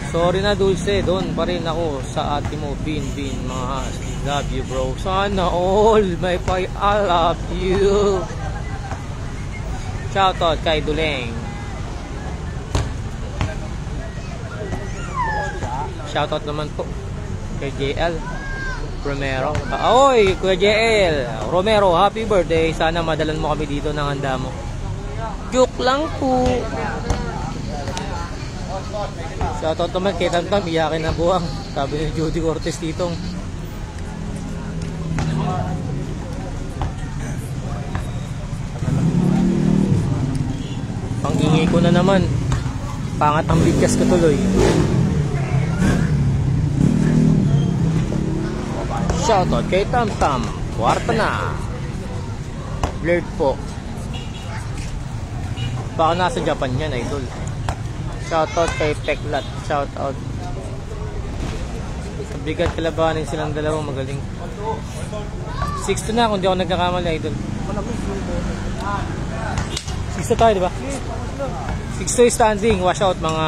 Speaker 1: Sorry na Dulce, doon pa rin ako sa ate mo, Bin mga has. Love you bro. Sana all, may pay, I love you. Shoutout kay Duleng. Shoutout naman po kay JL Romero. Oy, Kuya JL Romero, happy birthday. Sana madalan mo kami dito ng handa mo. Joke lang po. Shoutout naman kay Tamtam, iyakin na buwang. Sabi ni Judy Cortez ditong. Pangingi ko na naman. Pangat ang bigkas ko tuloy. Shoutout kay Tam Tam, kwarta na. Blurred po. Baka nasa Japan yan, idol. Shoutout kay Peklat. Shoutout. Bigat kalabanin silang dalawang magaling. 6-2 na kung di ako nagkakamali, idol. 6-2 tayo, diba? 6-2 standing. Wash out mga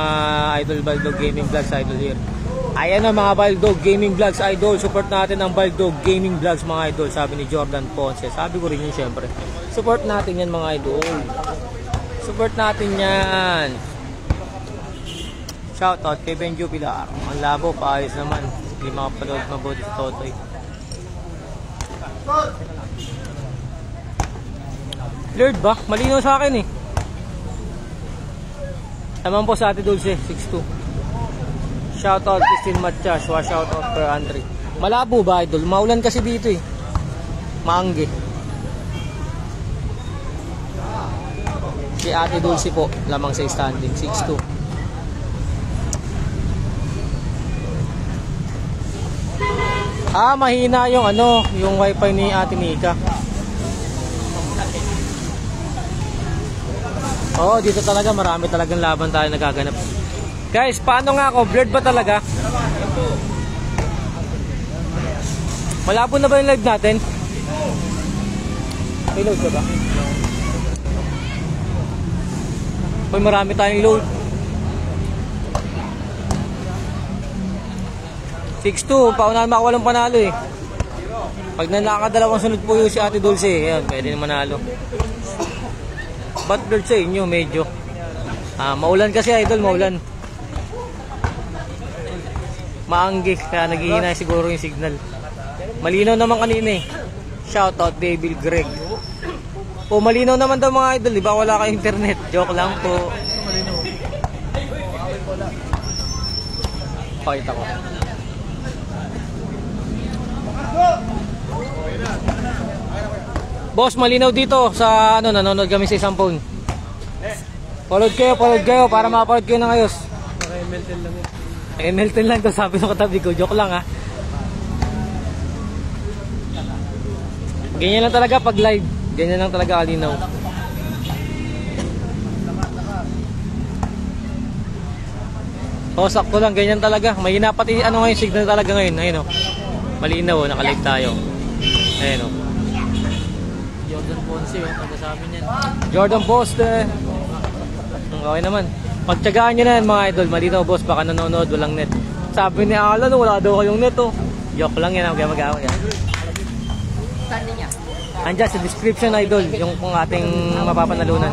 Speaker 1: idol Baldog Gaming Vlogs, idol here. Ayan na mga Baldog Gaming Vlogs, idol. Support natin ang Baldog Gaming Vlogs, mga idol. Sabi ni Jordan Ponce. Sabi ko rin yun syempre. Support natin yan mga idol. Support natin yan. Shoutout kay Benjo Pilar. Ang labo, paayos naman. Hindi makapanood mabuti sa Totoy. Lord ba? Malinaw sa akin eh. Naman po sa Ate Dulce, 6-2. Shoutout Christine Matchas, shoutout per Andre. Malabo ba idol? Maulan kasi dito eh. Maangge. Si Ate Dulce po, lamang sa standing, 6-2. Mahina yung yung wifi ni Ate Nika. Dito talaga marami talagang laban tayo nagaganap. Guys, paano nga ako? Blurred ba talaga? Malabo na ba yung live natin? May load ka ba? Uy, marami tayong load. 6-2, paunahan makawalang panalo eh. Pag nakakadalawang sunod po yung si Ate Dulce, yan, pwede na manalo. Ba't blurred sa inyo? Medyo. Maulan kasi idol, maulan. Maanggi, kaya naghihina siguro yung signal. Malinaw naman kanina eh. Shoutout David Greg. Malinaw naman daw mga idol, di ba wala ka internet? Joke lang po. Pakita ko. Boss, malinaw dito sa nanonood kami sa isang phone. Follow kayo para mapanood kayo ng ayos.
Speaker 4: Naka-ML10 lang yun.
Speaker 1: ML10 lang to, sabi ng katabi ko. Joke lang ha. Ganyan lang talaga pag live. Ganyan lang talaga kalinaw. Sakto lang, ganyan talaga. Mahina pati ngayon signal talaga ngayon. Ayun malinaw naka-live tayo. Ayun Jordan Ponce taga sa amin yan. Jordan Ponce. Okay naman. Pagtyagaan nyo na yan mga idol. Malinaw boss, baka nanonood, walang net. Sabi ni Alan, wala daw kayong net Joke lang yan, kaya mag-away yan.
Speaker 6: standing niya.
Speaker 1: Andyan sa description, idol, yung kung ating mapapanalunan.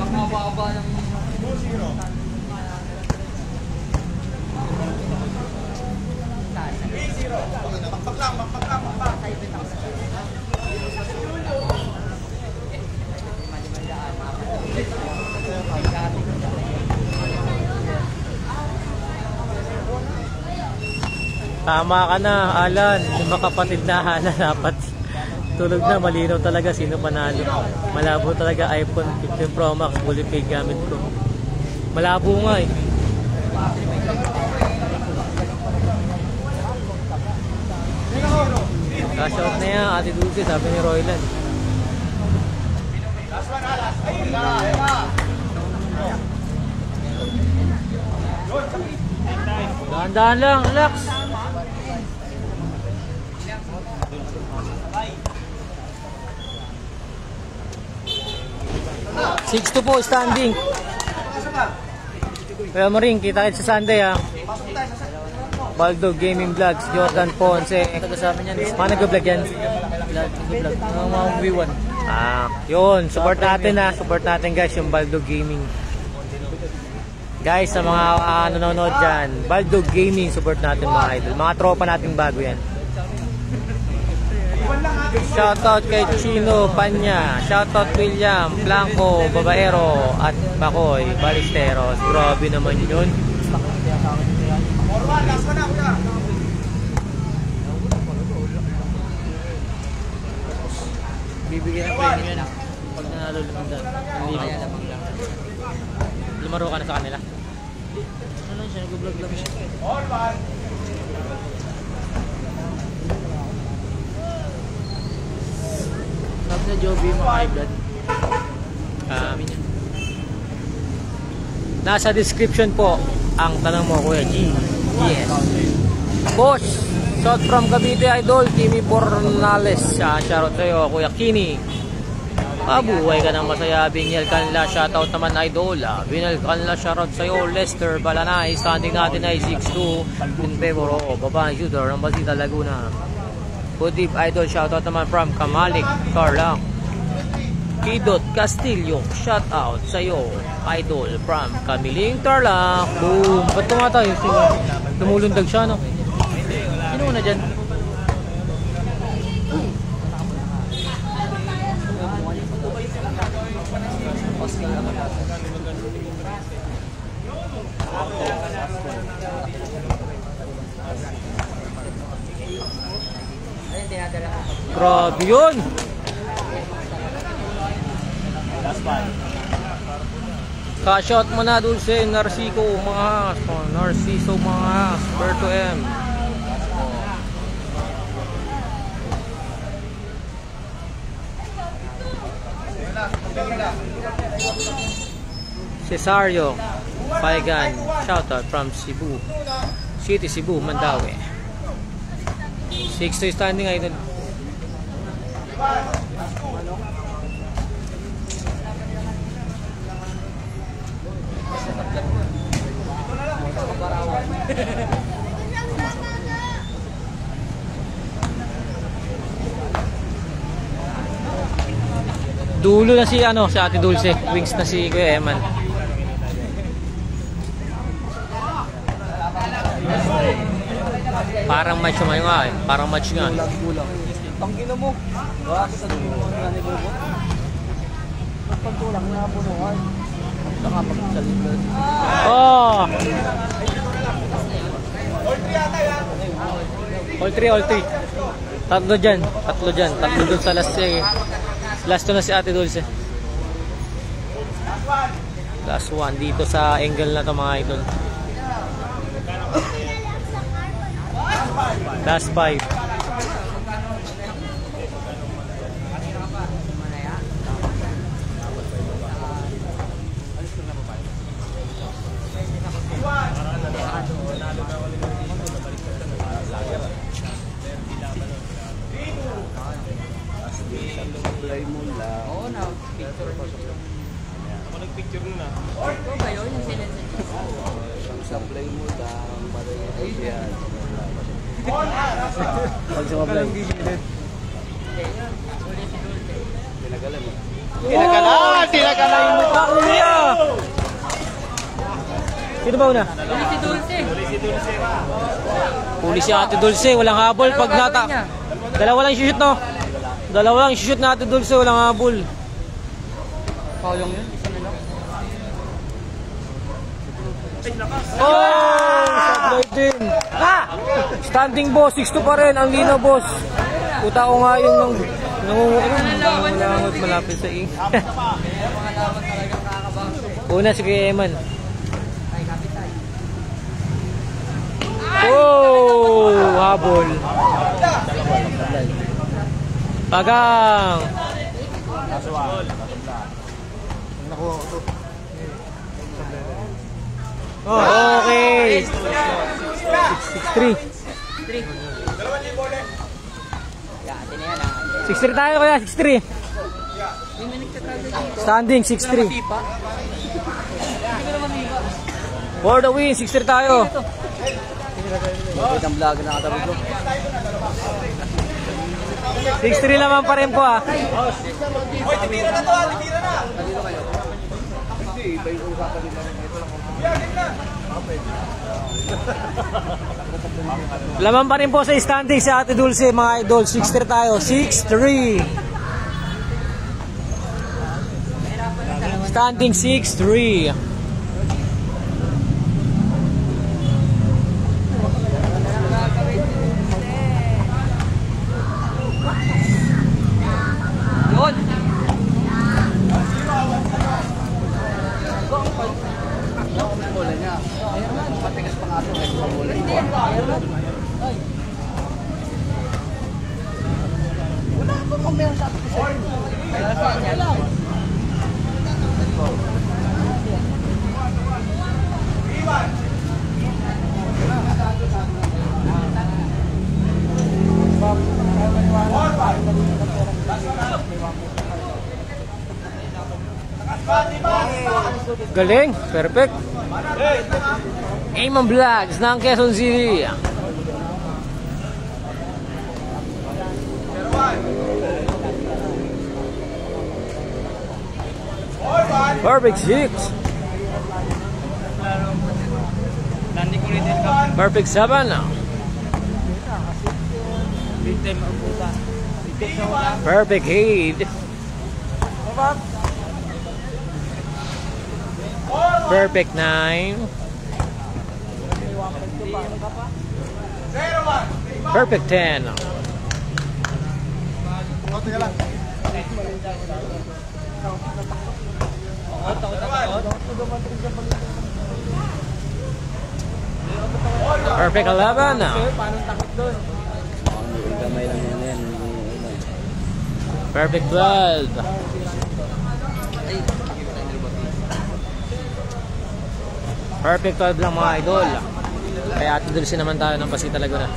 Speaker 6: Mababa ng...
Speaker 1: Tama ka na, Alan. Yung mga kapatid na Alan, dapat tulog na, malinaw talaga sino panalo. Malabo talaga iPhone 15 Pro Max, fully paid gamit ko. Malabo nga eh. Cash out na yan, Ate Dulce, sabi ni Royland. Dahan-dahan lang, relax. 6-2 po, standing. Kaya mo rin, kita sa Sunday ha. Baldo Gaming Vlogs, Jordan Ponce. Paano nag-vlog yan? Mga V1. Yun, support natin ha. Support natin guys, yung Baldo Gaming. Guys, sa mga nanonood dyan, Baldo Gaming, support natin mga idol. Mga tropa nating bago yan. Shoutout kay Chino Panya, shoutout William Blanco Babaero at Bacoy Balisteros. Grabe naman yun. Bibigyan ng premium yan pag nanalo lang. Lumaro ka na sa kanila. Ano lang siya, nag-vlog lang siya. Sabi na Joby mga i-vlog. Sabi niya. Nasa description po ang tanong mo, Kuya G. Yes. Boss, shot from Cavite Idol, Kimi Bornales. Shoutout sa'yo, Kuya Kini. Mabuhay ka ng masaya, Binyel Canla. Shoutout naman Idol. Binyel Canla, shoutout sa'yo, Lester Balanay. Standing natin ay 6-2 in favor of Babae shooter ng Basita Laguna. Good deep Idol, shoutout naman from Kamalik Carlang. Kidot Castillo, shoutout sa'yo, Idol from Kamiling Tarlac. Boom! Ba't tumatayo? Tumulundag siya, no? Sino na dyan? Grabe yun! Ka-shot mo na Dulce, Narciso mga Narciso mga Berto M. Cesario Paigan, shoutout from Cebu City, Cebu, Mandaue. 6-2 standing Idol. Dulo na si ano, si Ate Dulce. Wings na si Kuya Eman. Parang match mo nga eh. Parang match nga.
Speaker 4: Tangina mo. Bakit sa ni Bobo? Pagtulang na punuhan. Saka pagsalita.
Speaker 1: Oh! All 3. Tatlo dyan. Tatlo dun sa last eh. Last to na si Ate Dulce. Last one dito sa angle na to mga idol. Last 5.
Speaker 3: Play mo lang.
Speaker 6: Oo na, picture.
Speaker 5: Ako nagpicture nun ah.
Speaker 6: Ito ba yun yung sinensensya?
Speaker 3: Sa play mo lang. Para yan.
Speaker 1: Pag sumablay.
Speaker 3: Tinagalan mo.
Speaker 1: Kuya! Sino ba una?
Speaker 6: Si Dulce.
Speaker 1: Huli si Ate Dulce, walang habol pag nata. Dalawa lang shoot, no? Dalawa lang shoot na Ate Dulce, walang habol.
Speaker 6: Paulong yun. Isa na lang.
Speaker 1: Oh! Sablay din. Standing boss, 6-2 pa rin. Ang lino boss. Puta ko nga yung nangungulangot malapit sa ing. Una si Kuya Eman. Oh! Habol. Pagang. Okay. 6-3. 6-3 tayo kaya, 6-3. Standing, 6-3. For the win, 6-3 tayo.
Speaker 3: Ang vlog na katabi ko.
Speaker 1: 6-3 naman pa rin po ah.
Speaker 2: Hoy, titira na to, titira na.
Speaker 3: Hindi, iba yung usapan nila.
Speaker 1: Laman pa rin po sa standing si Ate Dulce, mga idol. 6-3 tayo, 6-3. Standing 6-3.
Speaker 6: Yun.
Speaker 3: Bola niya. Matigas pa nga ito. Bola niya. Wala ko kung meron sa atin sa inyo. Wala.
Speaker 1: Galing, perfect. Eman Vlogs ng Quezon City. Perfect 6. Perfect 7. Perfect 8. Perfect 9. Perfect 10. Perfect 11. Perfect 12. Perfect 12 lang mga idol. Kaya Ate Dulce naman tayo ng Pasita Laguna.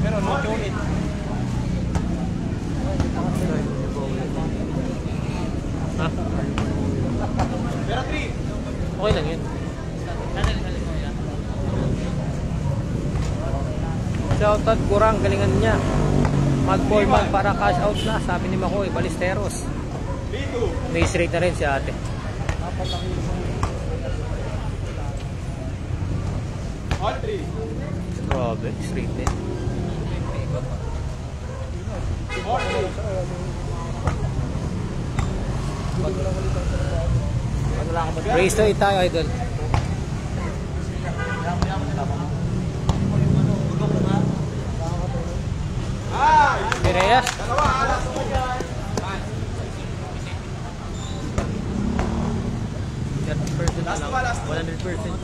Speaker 2: Pero no unit.
Speaker 1: Ha?
Speaker 2: Pero 3.
Speaker 1: Okay lang yun. Shoutout kurang, galingan niya. Mag-formal para cash out na, sabi ni Makoy Ballesteros. Race rate na rin si ate.
Speaker 2: All 3.
Speaker 1: Grabe, straight din.
Speaker 2: All 3.
Speaker 1: Race to 8 tayo, idol. Reyes. Last 100% yun.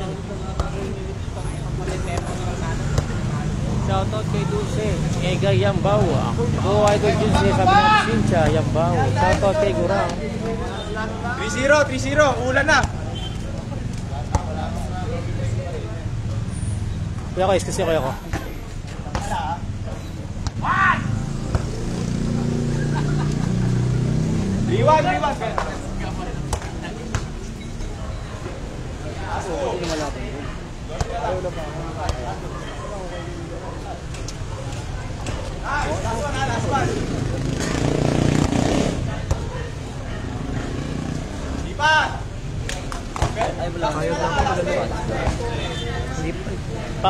Speaker 1: Shoutout kay Dulce, Ega Yambaw. Go Idol Dulce, sabi natin Cynthia Yambaw. Shoutout kay Gurang.
Speaker 2: 3-0, 3-0. Ulan na.
Speaker 1: Kuya ko, kasi kuya ko.
Speaker 2: Liwan.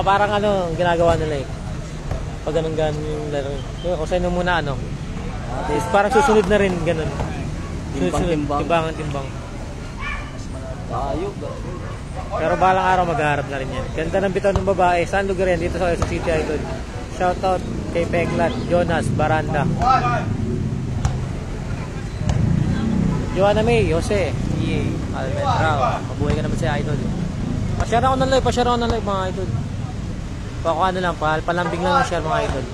Speaker 1: Parang ano, ginagawa nila eh. Pag ganun yung laro. Kung sa'yo muna ano. Parang susunod na rin ganun. Timbang. Pero balang araw maghaharap na rin yan. Ganda ng bitaw ng babae. Saan lugar yan? Dito sa City Idol. Shoutout kay Peglat, Jonas, Baranda. Joanna May, Jose, Almetrao. Mabuhay ka naman sa Idol. Pa-share ako ng live mga Idol. Ano lang, palambing lang ang share mga Idol.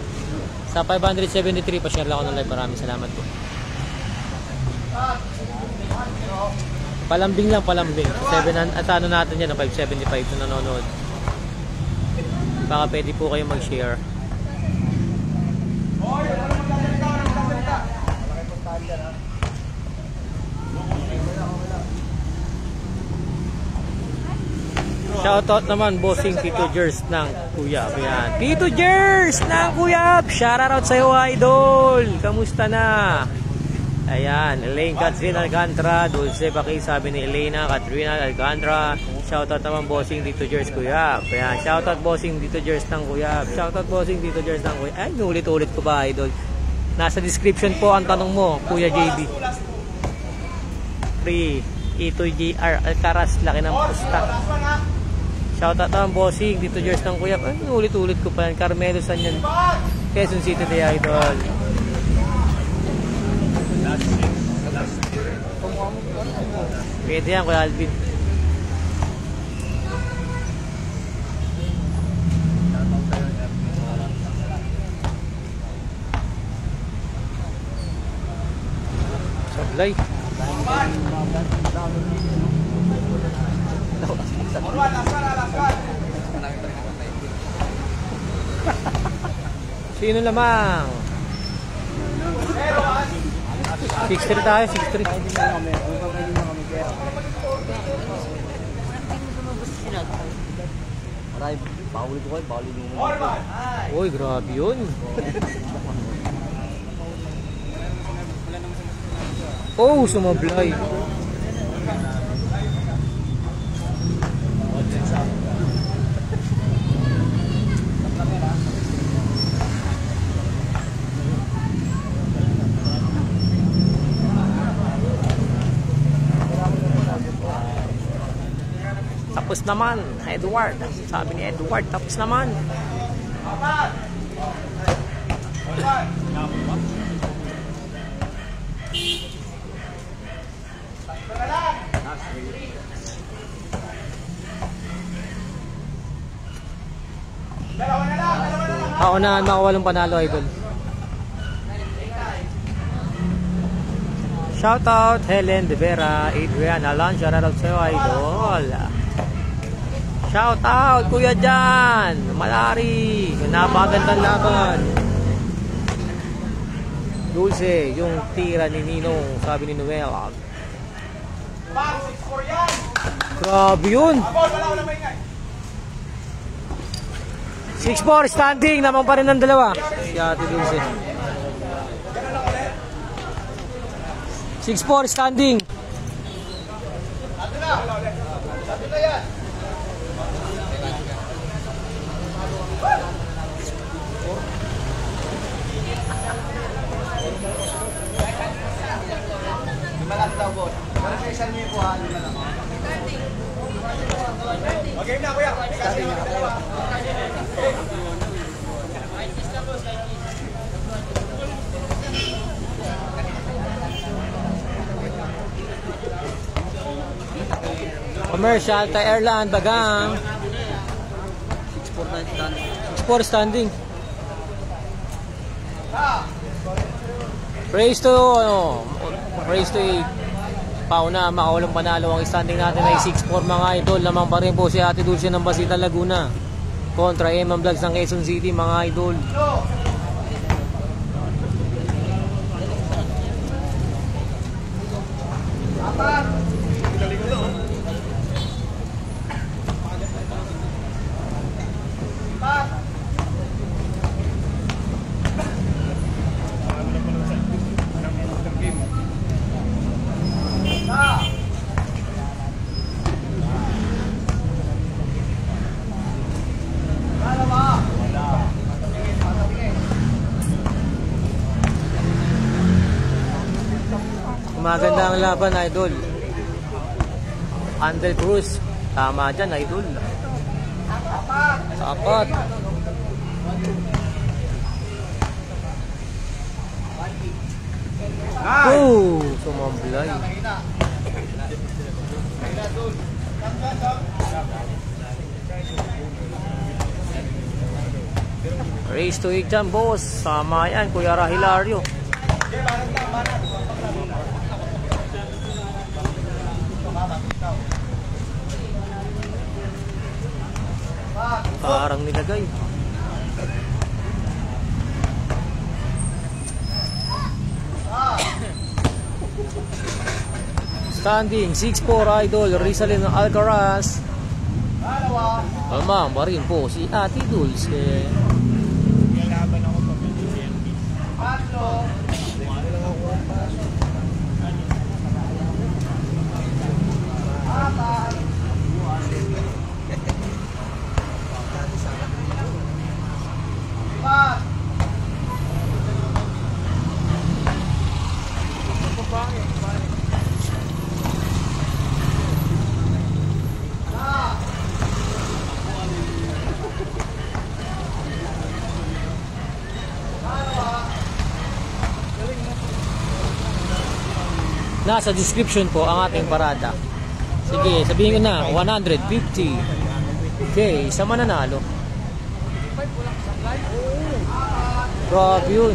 Speaker 1: Sa 573, pa-share lang ako ng live. Maraming salamat po. Palambing. 7 at ano natin yan, 575 na nanonood. Baka pwede po kayo mag-share. Shoutout naman bossing Tito Jers ng Kuyab. Ayan. Tito Jers ng Kuyab. Shoutout sa iyo Idol. Kamusta na? Ayan. Elaine Katrina Alcantara. Dulce Baki sabi ni Elena Katrina Alcantara. Shoutout naman bossing Tito Jers Kuyab. Ayan. Shoutout bossing Tito Jers ng Kuyab. Shoutout bossing Tito Jers ng Kuyab. Ay, ulit-ulit ko ba Idol? Nasa description po ang tanong mo, Kuya JB. Free. Ito JR Alcaraz. Laki ng pusta. Shoutout naman bossing dito Jers ng Kuya. Ay, ulit-ulit ko pa yan. Carmelo San yan. Quezon City the Idol. Pwede yan Kuya Alvin. Sablay. Sino lamang? 6-3 tayo, 6-3.
Speaker 6: Maray, bawal ko kayo, bawal yung
Speaker 1: Uy, grabe yun. Oh, sumablay. Tapos naman, Edward. Sabi ni Edward, tapos naman. Kaunahan makawalong panalo, Idol. Shoutout Helen De Vera, Adrian Alan, shoutout sa'yo, Idol. Shoutout Kuya Jan Malari, napakagandang laban. Dulce, yung tira ni Ninong, sabi ni Noel. Grabe yun. 6-4 standing, naman pa rin ng dalawa. Si Ate Dulce. 6-4 standing.
Speaker 3: Malaki daw boss. Para sa isang libo ha, lima lang.
Speaker 2: Okay na kuya.
Speaker 1: Commercial, Airland, Bagang.
Speaker 6: 6-4 standing.
Speaker 1: 6-4 standing. Praise to, praise to Pauna, makawalang panalo. Ang standing natin ay 6-4 mga idol. Lamang pa rin po si Ate Dulce ng Basita Laguna kontra MM Vlogs ng Quezon City mga idol. Maganda ang laban, idol. Andel Cruz. Tama dyan, idol. Sapat. Oh, sumamblay. Race to it dyan, boss. Sama yan, Kuya Rahilario. Parang nilagay. Standing 6-4 idol Rizalin Alcaraz. Tama pa rin po si Ate Dulce. Nasa description po ang ating parada. Sige, sabihin ko na 150k sa mananalo. Grabe yun.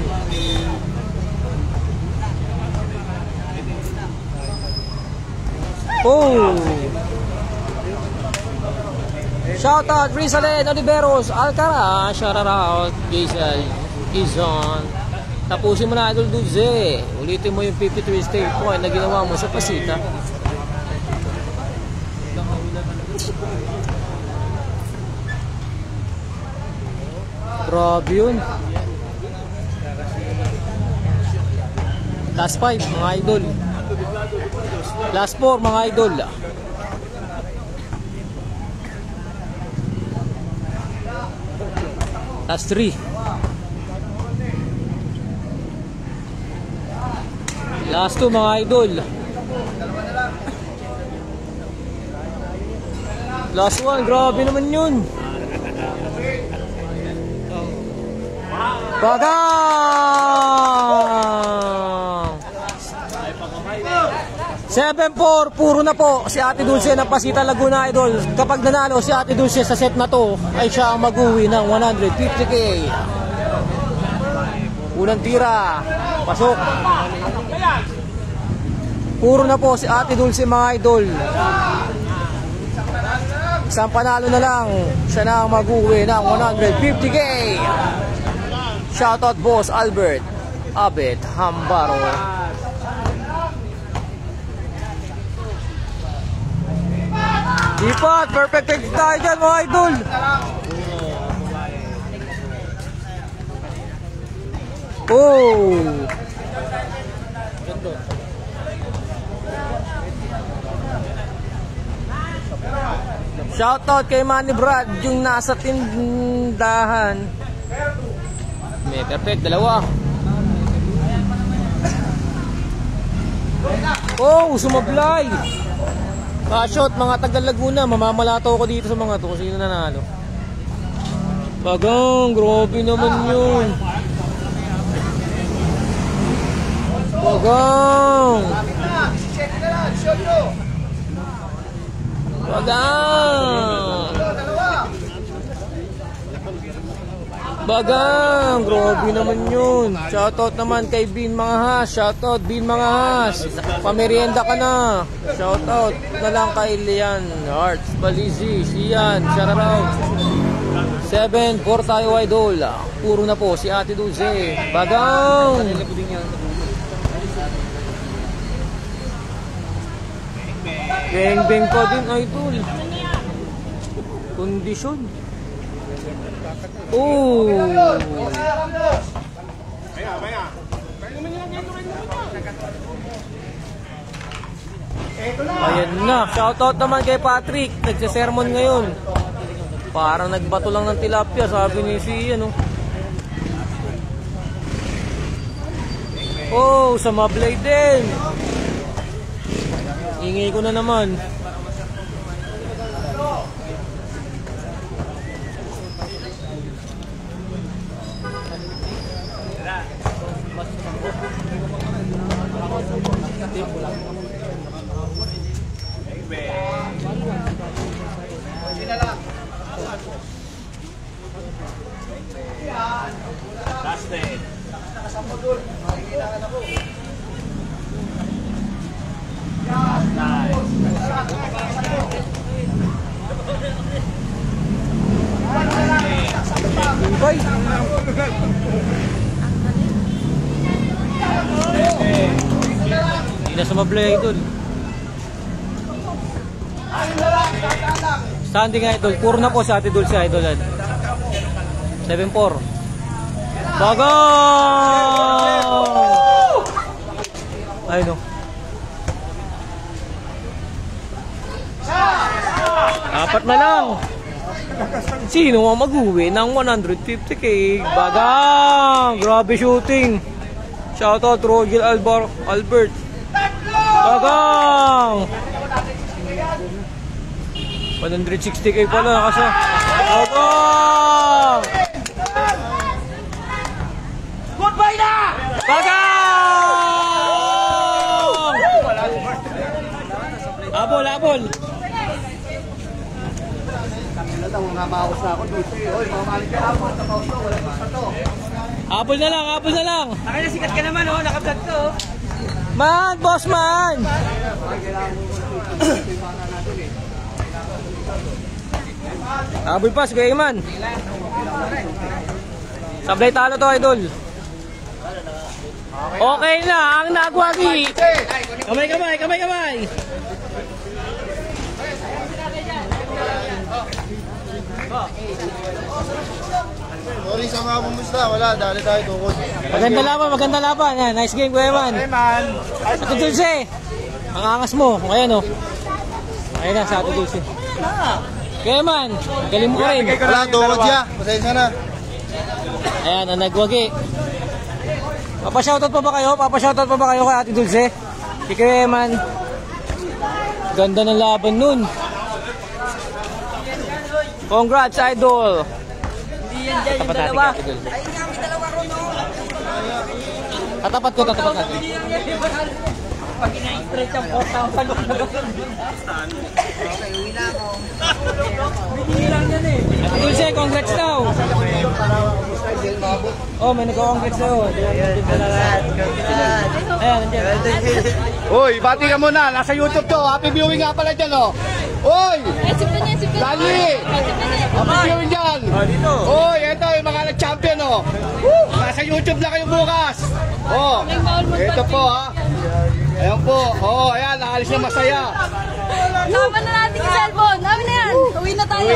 Speaker 1: Oh! Shoutout Rizalin Oliveros Alcaraz. Shoutout Jason Izon. Tapusin mo na idol Dulce. Ulitin mo yung 53 state point na ginawa mo sa Pasita. Grabe yun. Last 5 mga idol. Last 4 mga idol. Last 3. Last 2 mga idol. Last 1, grabe naman yun. Bagang 7-4, puro na po si Ate Dulce ng Pasita Laguna idol. Kapag nanalo si Ate Dulce sa set na to, ay siya ang mag-uwi ng 150k. Unang tira, pasok. Puro na po si Ate Dulce mga idol. Isang panalo na lang, siya na ang mag-uwi ng 150k. Shoutout Boss Albert Abet Hambaro. Ipat, perfect tayo dyan mga idol. Oh! Shoutout kay Manny Brad, yung nasa tindahan. May perfect, dalawa. Oh, sumablay. Pa-shot mga taga Laguna, mamamalato ko dito sa mga to. Sino nanalo? Bagang, grabe naman yun. Bagang. Bagang. Bagang, grabe naman yun. Shoutout naman kay Bean Mangahas. Shoutout Bean Mangahas. Pamerienda ka na. Shoutout na lang kay Lian Arts Balizi. Sian, shoutout. 7-4 tayo idol. Puro na po si Ate Dulce. Bagang. Beng-beng pa din idol. Kondisyon. Oh. Ayan na. Shoutout naman kay Patrick. Nagsasermon ngayon. Parang nagbato lang ng tilapia. Sabi ni si ano. Oh, sa mablay din. Ingay ko na naman. Bye. Hindi na sumablay idol. Standing idol. Puro na po sa Ate Dulce idol. 7-4. Bagang! Ay no. Apat na lang. Sino ang mag-uwi ng 150k? Bagang! Grabe shooting. Shoutout Rogel Albert. Bagang! 160k pala kasi. Bagang! Goodbye na! Bagang! Abol. Abol na lang.
Speaker 6: Nakasikat ka naman, oh. Nakablog to.
Speaker 1: Man, boss man! Abol pa, sige man. Sablay talo to, idol. Okay na, ang nagwagi. Kamay.
Speaker 4: Sorry sa mga bumusta, wala, dali tayo tukod.
Speaker 1: Maganda laban. Yan, nice game, Kuya Man. Ate Dulce, ang angas mo. Ayan o. Ayan na, sa Ate Dulce. Kuya Man, galing mo ka rin.
Speaker 4: Wala, tukod siya, pasensya na.
Speaker 1: Ayan, ang nagwagi. Papashoutout pa ba kayo kay Ate Dulce? Si Kuya Man. Ganda ng laban nun. Congrats, idol.
Speaker 6: Hindi yan dyan yung dalawa.
Speaker 1: Ay, kami dalawa ron, no? Tatapat natin.
Speaker 6: Pag ina-stretch ang 4,000. Okay, uwi na ako. Bigyan lang yan eh.
Speaker 1: Ate Dulce, congrats daw. Oh, may nag-congrats daw. Ayan, nandiyan.
Speaker 3: Uy, bati ka muna. Nasa YouTube to. Happy viewing nga pala dyan, oh. Uy! Dali! Happy viewing dyan. Uy, eto yung mga nag-champion, oh. Nasa YouTube na kayo bukas. Oh, eto po, ha. Ayan po. Oh, ayan. Nakalis na masaya.
Speaker 7: Laban na natin yung cellphone. Laban na yan. Uwi na tayo.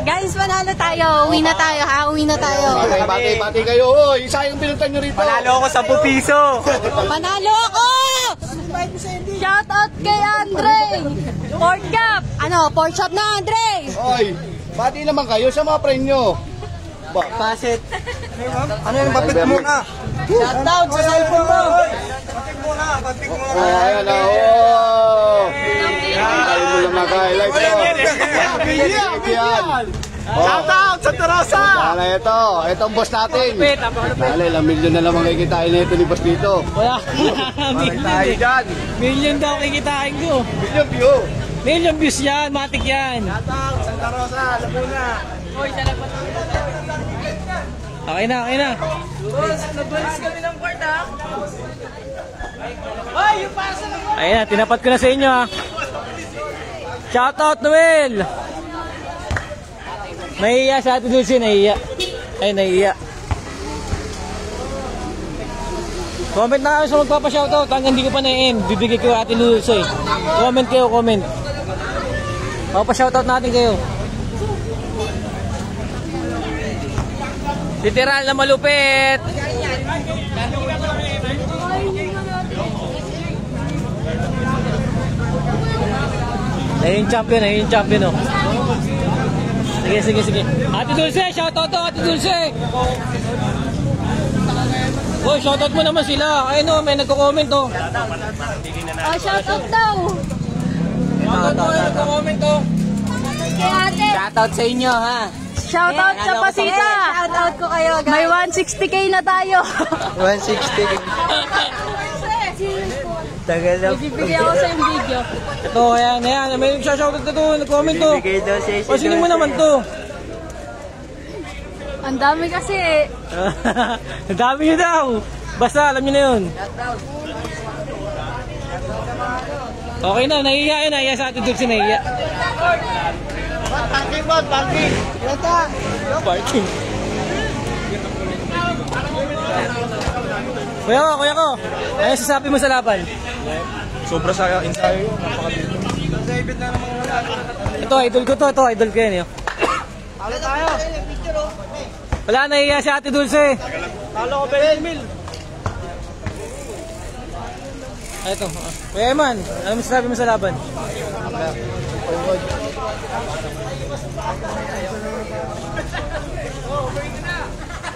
Speaker 7: Guys, manalo tayo. Uwi na tayo, ha? Uwi na tayo.
Speaker 3: Bati kayo. Uy, isa yung pinuntan nyo rito.
Speaker 5: Panalo ako 10 piso.
Speaker 7: Manalo ako! Shout out kay Andre. Pork Cup. Pork shop na, Andre.
Speaker 3: Uy, bati naman kayo sa mga friend nyo.
Speaker 6: Pasit.
Speaker 4: Ano yung bapit muna?
Speaker 6: Shout out sa cellphone mo.
Speaker 3: Oh, ayan na. Oh! Tayo mo lang maka-highlight.
Speaker 4: Shout out sa Tarosa!
Speaker 3: Sana ito. Itong boss natin. Dali, ilang milyon na lang kikitain na ito ni boss dito.
Speaker 1: Wala.
Speaker 3: Tayo dyan.
Speaker 1: Million daw kikitain ko.
Speaker 3: Milyon view.
Speaker 1: Million views yan, matik yan.
Speaker 4: Shout out sa Tarosa, Laguna.
Speaker 6: Hoy, talaga.
Speaker 1: Okay na, okay na. Ayun na, tinapat ko na sa inyo ha. Shoutout Noel! Nahiya sa Ate Dulce, nahiya. Ay, nahiya. Comment na kayo sa magpapa-shoutout hanggang hindi ko pa na-end. Bibigay ko Ate Dulce. Comment kayo, comment. Magpapa-shoutout natin kayo. Literal na malupit. Ayun yung champion, ayun yung champion oh. Sige, sige, sige. Ate Dulce, shoutout to Ate Dulce. Boy, shoutout mo naman sila. Ayun oh, may nagko-comment oh.
Speaker 7: Oh, shoutout daw.
Speaker 1: Shoutout mo, may nagko-comment oh.
Speaker 7: Kay ate.
Speaker 6: Shoutout sa inyo, ha?
Speaker 7: Shoutout sa Pasita.
Speaker 6: Shoutout ko kayo, guys.
Speaker 7: May 160k na tayo.
Speaker 6: 160. Tagal na.
Speaker 7: Ibibigay ako sa yung video.
Speaker 1: Ito, ayan, ayan. May shoutout na to, nag-comment to.
Speaker 6: Bigay daw sa isa.
Speaker 1: Pasinin mo naman to.
Speaker 7: Ang dami kasi eh.
Speaker 1: Ang dami nyo daw. Basta, alam nyo na yun. Okay na, nahiya yun. Nahiya sa Ate Dulce, nahiya.
Speaker 3: Parking mo, parking.
Speaker 1: Parking. Kuya ko. Ano sasabi mo sa laban?
Speaker 2: Sobra sa ensayo yun. Napakabilis. David na naman wala.
Speaker 1: Ito, idol ko to. Ito, idol ko yan. Yun.
Speaker 3: Talo tayo.
Speaker 1: Wala, nahiya si Ate Dulce.
Speaker 3: Talo ko 20 mil.
Speaker 1: Ito. Kuya Eman, ano masasabi mo sa laban?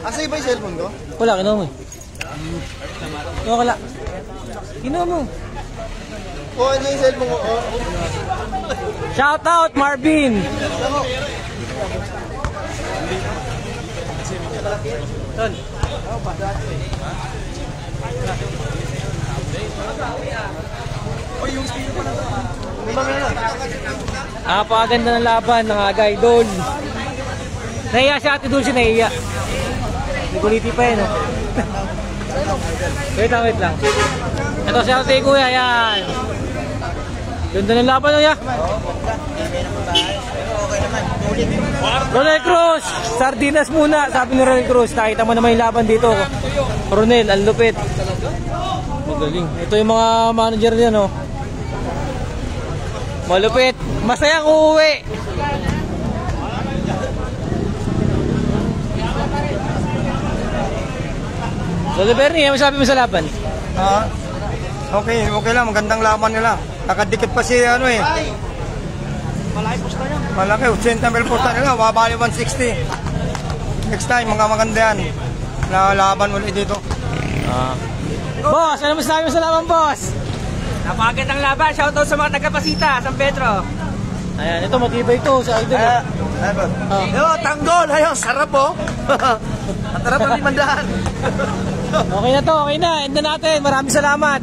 Speaker 3: Asa iba yung cellphone ko?
Speaker 1: Wala, kinuha mo eh. Wala. Kinuha mo.
Speaker 3: Oo, ano yung cellphone ko?
Speaker 1: Shout out, Marvin! Ton. Napakaganda ng laban ng aga idol. Nahiya si Ate Dulce, nahiya. Naguliti pa yun, oh. Wait lang. Ito si Ate Kuya, yan. Ganda ng laban, oh, ya. Ronel Cruz, sardinas muna, sabi ni Ronel Cruz. Nakita mo naman yung laban dito. Ronel, ang lupit. Magaling. Ito yung mga manager niyan, oh. Malupit. Masayang uuwi. Lolo Bernie, ano sabi mo sa laban?
Speaker 2: Okay lang. Magandang laban nila. Nakadikit pa si ano eh. Malaki, 80 mil pusta nila. Babali 160. Next time, mga maganda yan. Laban ulit dito.
Speaker 1: Boss, ano masasabi mo sa laban, boss?
Speaker 6: Napakagandang laban. Shoutout sa mga taga-Pasita, San Pedro.
Speaker 1: Ayan, ito matibay ito sa idol.
Speaker 3: Yo, tanggol. Ayun, sarap po. Ang sarap ng 500.
Speaker 1: Okay na to, okay na. End na natin. Maraming salamat.